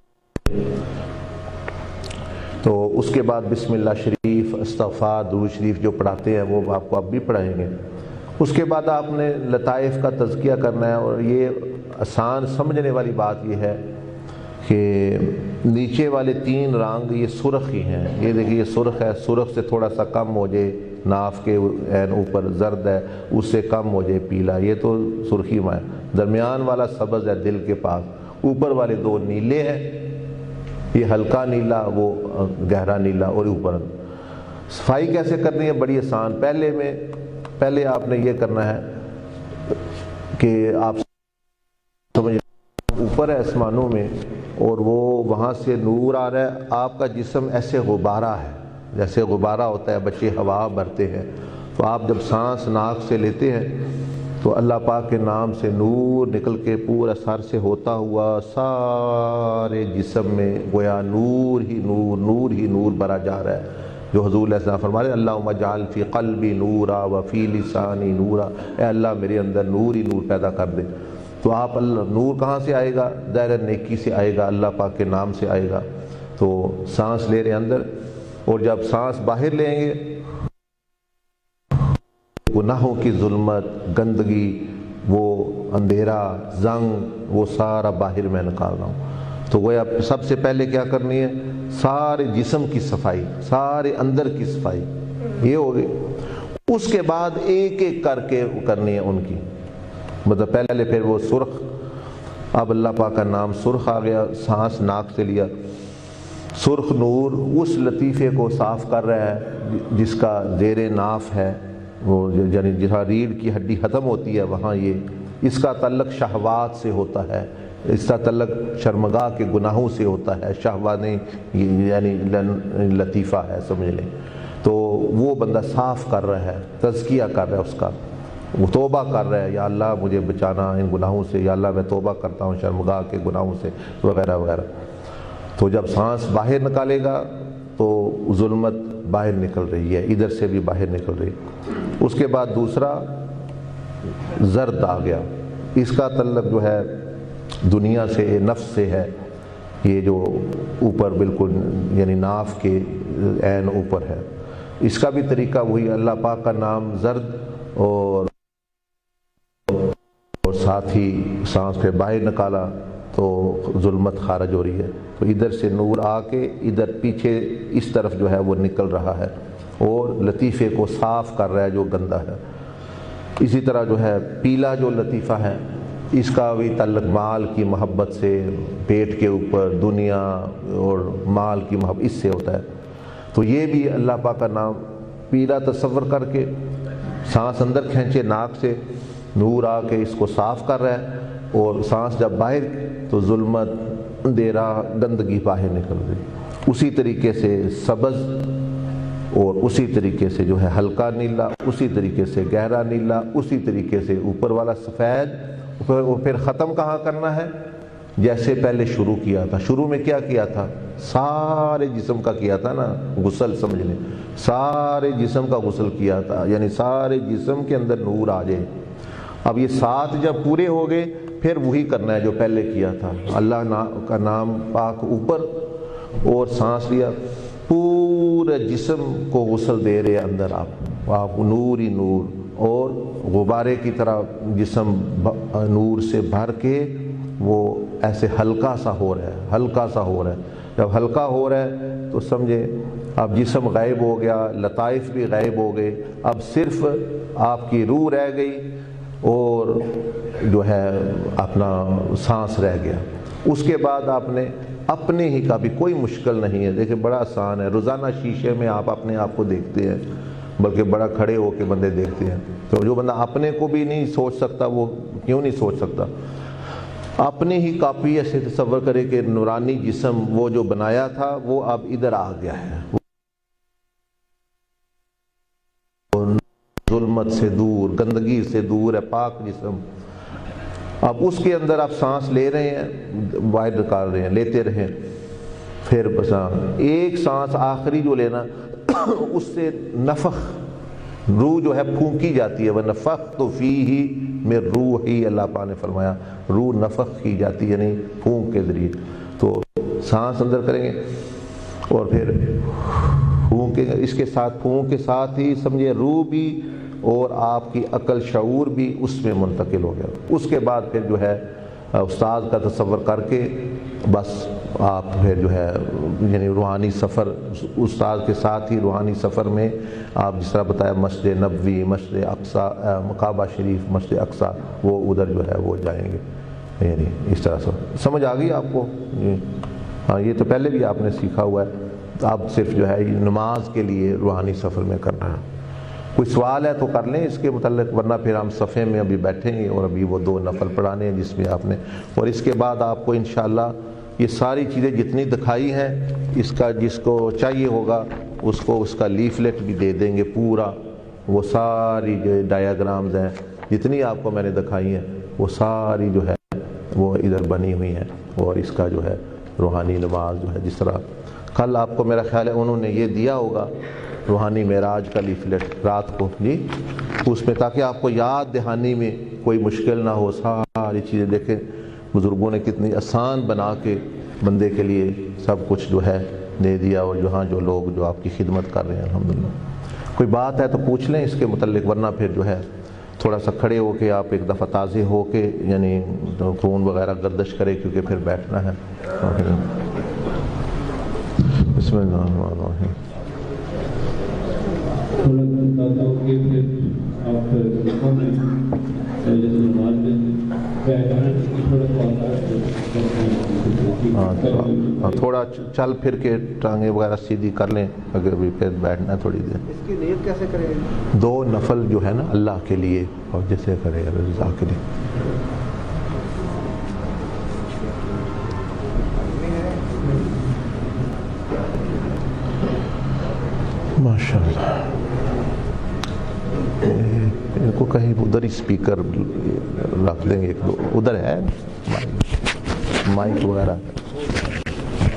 تو اس کے بعد بسم اللہ شریف، استغفار، درود شریف جو پڑھاتے ہیں وہ آپ کو اب بھی پڑھائیں گے۔ اس کے بعد آپ نے لطائف کا تزکیہ کرنا ہے، اور یہ آسان سمجھنے والی بات یہ ہے کہ نیچے والے 3 رنگ یہ سرخ ہی ہیں، یہ دیکھیے یہ سرخ ہے، سرخ سے تھوڑا سا کم ہو جائے، ناف کے اوپر زرد ہے، اس سے کم ہو جائے پیلا، یہ تو سرخی میں ہے، درمیان والا سبز ہے دل کے پاس، اوپر والے 2 نیلے ہیں، یہ ہلکا نیلا، وہ گہرا نیلا، اور اوپر صفائی کیسے کرنی ہے، بڑی آسان۔ پہلے آپ نے یہ کرنا ہے کہ آپ سمجھ اوپر ہے آسمانوں میں، اور وہ وہاں سے نور آ رہا ہے، آپ کا جسم ایسے غبارہ ہے، جیسے غبارہ ہوتا ہے، بچے ہوا بھرتے ہیں، تو آپ جب سانس ناک سے لیتے ہیں تو اللہ پاک کے نام سے نور نکل کے پورا سر سے ہوتا ہوا سارے جسم میں گویا نور ہی نور بھرا جا رہا ہے، جو حضور علیہ السلام فرما رہے اللہم اجعل فی قلبی نورا وفی لسانی نورا، اے اللہ میرے اندر نور ہی نور پیدا کر دے۔ تو آپ اللہ نور کہاں سے آئے گا؟ دائرہ نیکی سے آئے گا، اللہ پاک کے نام سے آئے گا۔ تو سانس لے رہے ہیں اندر، اور جب سانس باہر لیں گے گناہوں کی ظلمت، گندگی، وہ اندھیرا، زنگ، وہ سارا باہر میں نکال رہا ہوں۔ تو وہ سب سے پہلے کیا کرنی ہے؟ سارے جسم کی صفائی، سارے اندر کی صفائی، یہ ہو گئی۔ اس کے بعد ایک ایک کر کے کرنی ہے ان کی، مطلب پہلے پھر وہ سرخ، اب اللہ پاک کا نام سرخ آ گیا، سانس ناک سے لیا، سرخ نور اس لطیفے کو صاف کر رہا ہے جس کا زیر ناف ہے، وہ یعنی جہاں ریڑھ کی ہڈی ختم ہوتی ہے وہاں یہ، اس کا تعلق شہوات سے ہوتا ہے، اس کا تعلق شرمگاہ کے گناہوں سے ہوتا ہے، شہوانی یعنی لطیفہ ہے سمجھ لیں۔ تو وہ بندہ صاف کر رہا ہے، تزکیہ کر رہا ہے اس کا، وہ توبہ کر رہا ہے، یا اللہ مجھے بچانا ان گناہوں سے، یا اللہ میں توبہ کرتا ہوں شرمگاہ کے گناہوں سے، وغیرہ وغیرہ۔ تو جب سانس باہر نکالے گا تو ظلمت باہر نکل رہی ہے، ادھر سے بھی باہر نکل رہی ہے۔ اس کے بعد دوسرا زرد آ گیا، اس کا تعلق جو ہے دنیا سے، نفس سے ہے، یہ جو اوپر بالکل یعنی ناف کے عین اوپر ہے، اس کا بھی طریقہ وہی، اللہ پاک کا نام زرد، اور ساتھ ہی سانس پہ باہر نکالا تو ظلمت خارج ہو رہی ہے، تو ادھر سے نور آ کے ادھر پیچھے اس طرف جو ہے وہ نکل رہا ہے اور لطیفے کو صاف کر رہا ہے جو گندا ہے۔ اسی طرح جو ہے پیلا جو لطیفہ ہے، اس کا بھی تعلق مال کی محبت سے، پیٹ کے اوپر دنیا اور مال کی محبت اس سے ہوتا ہے۔ تو یہ بھی اللہ پاک کا نام پیلا تصور کر کے سانس اندر کھینچے ناک سے، نور آ کے اس کو صاف کر رہا ہے، اور سانس جب باہر تو ظلمت، اندھیرا، گندگی باہر نکل گئی۔ اسی طریقے سے سبز، اور اسی طریقے سے جو ہے ہلکا نیلا، اسی طریقے سے گہرا نیلا، اسی طریقے سے اوپر والا سفید، اور پھر ختم کہاں کرنا ہے؟ جیسے پہلے شروع کیا تھا۔ شروع میں کیا کیا تھا؟ سارے جسم کا کیا تھا نا غسل، سمجھ لیں سارے جسم کا غسل کیا تھا، یعنی سارے جسم کے اندر نور آ جائے۔ اب یہ 7 جب پورے ہو گئے پھر وہی کرنا ہے جو پہلے کیا تھا، اللہ کا نام پاک اوپر، اور سانس لیا، پورے جسم کو غسل دے رہے اندر، آپ نور ہی نور، اور غبارے کی طرح جسم نور سے بھر کے وہ ایسے ہلکا سا ہو رہا ہے، ہلکا سا ہو رہا ہے۔ جب ہلکا ہو رہا ہے تو سمجھے اب جسم غائب ہو گیا، لطائف بھی غائب ہو گئے، اب صرف آپ کی روح رہ گئی اور جو ہے اپنا سانس رہ گیا۔ اس کے بعد آپ نے اپنے ہی کا بھی کوئی مشکل نہیں ہے، دیکھیں بڑا آسان ہے، روزانہ شیشے میں آپ اپنے آپ کو دیکھتے ہیں، بلکہ بڑا کھڑے ہو کے بندے دیکھتے ہیں، تو جو بندہ اپنے کو بھی نہیں سوچ سکتا وہ کیوں نہیں سوچ سکتا؟ اپنے ہی کاپی ایسے تصور کرے کہ نورانی جسم وہ جو بنایا تھا وہ اب ادھر آ گیا ہے، ظلمت سے دور، گندگی سے دور ہے، پاک جسم۔ اب اس کے اندر آپ سانس لے رہے ہیں، باہر نکال رہے ہیں، لیتے رہیں، پھر بس ایک سانس آخری جو لینا اس سے نفخ، روح جو ہے پھونکی جاتی ہے، وَنَفَخْتُ فِيهِ مِن رُوحِي، اللہ پاک نے فرمایا روح نفخ کی جاتی ہے، یعنی پھونک کے ذریعے۔ تو سانس اندر کریں گے اور پھر پھونکیں گے، اس کے ساتھ پھونک کے ساتھ ہی سمجھے روح بھی اور آپ کی عقل شعور بھی اس میں منتقل ہو گیا۔ اس کے بعد پھر جو ہے استاد کا تصور کر کے بس آپ پھر جو ہے یعنی روحانی سفر، استاد کے ساتھ ہی روحانی سفر میں آپ جس طرح بتایا مسجد نبوی، مسجد اقصیٰ، کعبہ شریف، مسجد اقصیٰ، وہ ادھر جو ہے وہ جائیں گے، یعنی اس طرح سے سمجھ آ گئی آپ کو؟ ہاں یہ تو پہلے بھی آپ نے سیکھا ہوا ہے، اب صرف جو ہے نماز کے لیے روحانی سفر میں کرنا ہے۔ کوئی سوال ہے تو کر لیں اس کے متعلق، ورنہ پھر ہم صفحے میں ابھی بیٹھیں گے اور ابھی وہ 2 نفل پڑھانے ہیں جس میں آپ نے، اور اس کے بعد آپ کو انشاءاللہ یہ ساری چیزیں جتنی دکھائی ہیں، اس کا جس کو چاہیے ہوگا اس کو اس کا لیفلیٹ بھی دے دیں گے پورا، وہ ساری جو ڈایاگرامز ہیں جتنی آپ کو میں نے دکھائی ہیں وہ ساری جو ہے وہ ادھر بنی ہوئی ہیں، اور اس کا جو ہے روحانی نماز جو ہے جس طرح کل آپ کو میرا خیال ہے انہوں نے یہ دیا ہوگا روحانی معراج کا لیفلیٹ رات کو جی، اس میں تاکہ آپ کو یاد دہانی میں کوئی مشکل نہ ہو، ساری چیزیں دیکھیں بزرگوں نے کتنی آسان بنا کے بندے کے لیے سب کچھ جو ہے دے دیا، اور جہاں جو لوگ جو آپ کی خدمت کر رہے ہیں الحمدللہ۔ کوئی بات ہے تو پوچھ لیں اس کے متعلق، ورنہ پھر جو ہے تھوڑا سا کھڑے ہو کے آپ ایک دفعہ تازے ہو کے یعنی خون وغیرہ گردش کرے، کیونکہ پھر بیٹھنا ہے۔ بسم اللہ الرحمن الرحیم۔ تھوڑا بتاتا ہوں کہ پھر آپ رکوع میں جیسے نماز میں بیٹھنا تھوڑا تھوڑا چل پھر کے ٹانگیں وغیرہ سیدھی کر لیں، اگر بھی پھر بیٹھنا ہے تھوڑی دیر۔ اس کی نیت کیسے کریں گے؟ 2 نفل جو ہے نا اللہ کے لیے، اور جیسے کرے رضا کے لیے۔ ماشاء اللہ، ان کو کہیں ادھر ہی اسپیکر رکھ دیں گے، ایک دو ادھر ہے مائک وغیرہ۔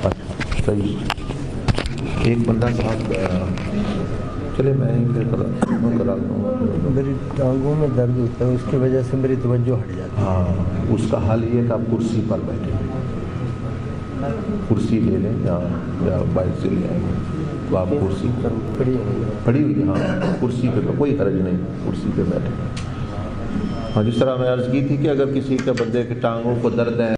اچھا صحیح، ایک بندہ صاحب چلے میں ہی پھر کرا دوں گا۔ میری ٹانگوں میں درد ہوتا ہے، اس کی وجہ سے میری توجہ ہٹ جاتی ہے۔ ہاں، اس کا حل یہ ہے کہ آپ کرسی پر بیٹھیں، کرسی لے لیں یا بائک سے لے آئیں تو آپ کرسی پڑی ہوئی، ہاں کرسی پہ کوئی حرج نہیں، کرسی پہ بیٹھے۔ ہاں جس طرح میں عرض کی تھی کہ اگر کسی کے بندے کے ٹانگوں کو درد ہے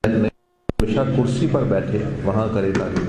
ہمیشہ کرسی پر بیٹھے، وہاں کرے تاکہ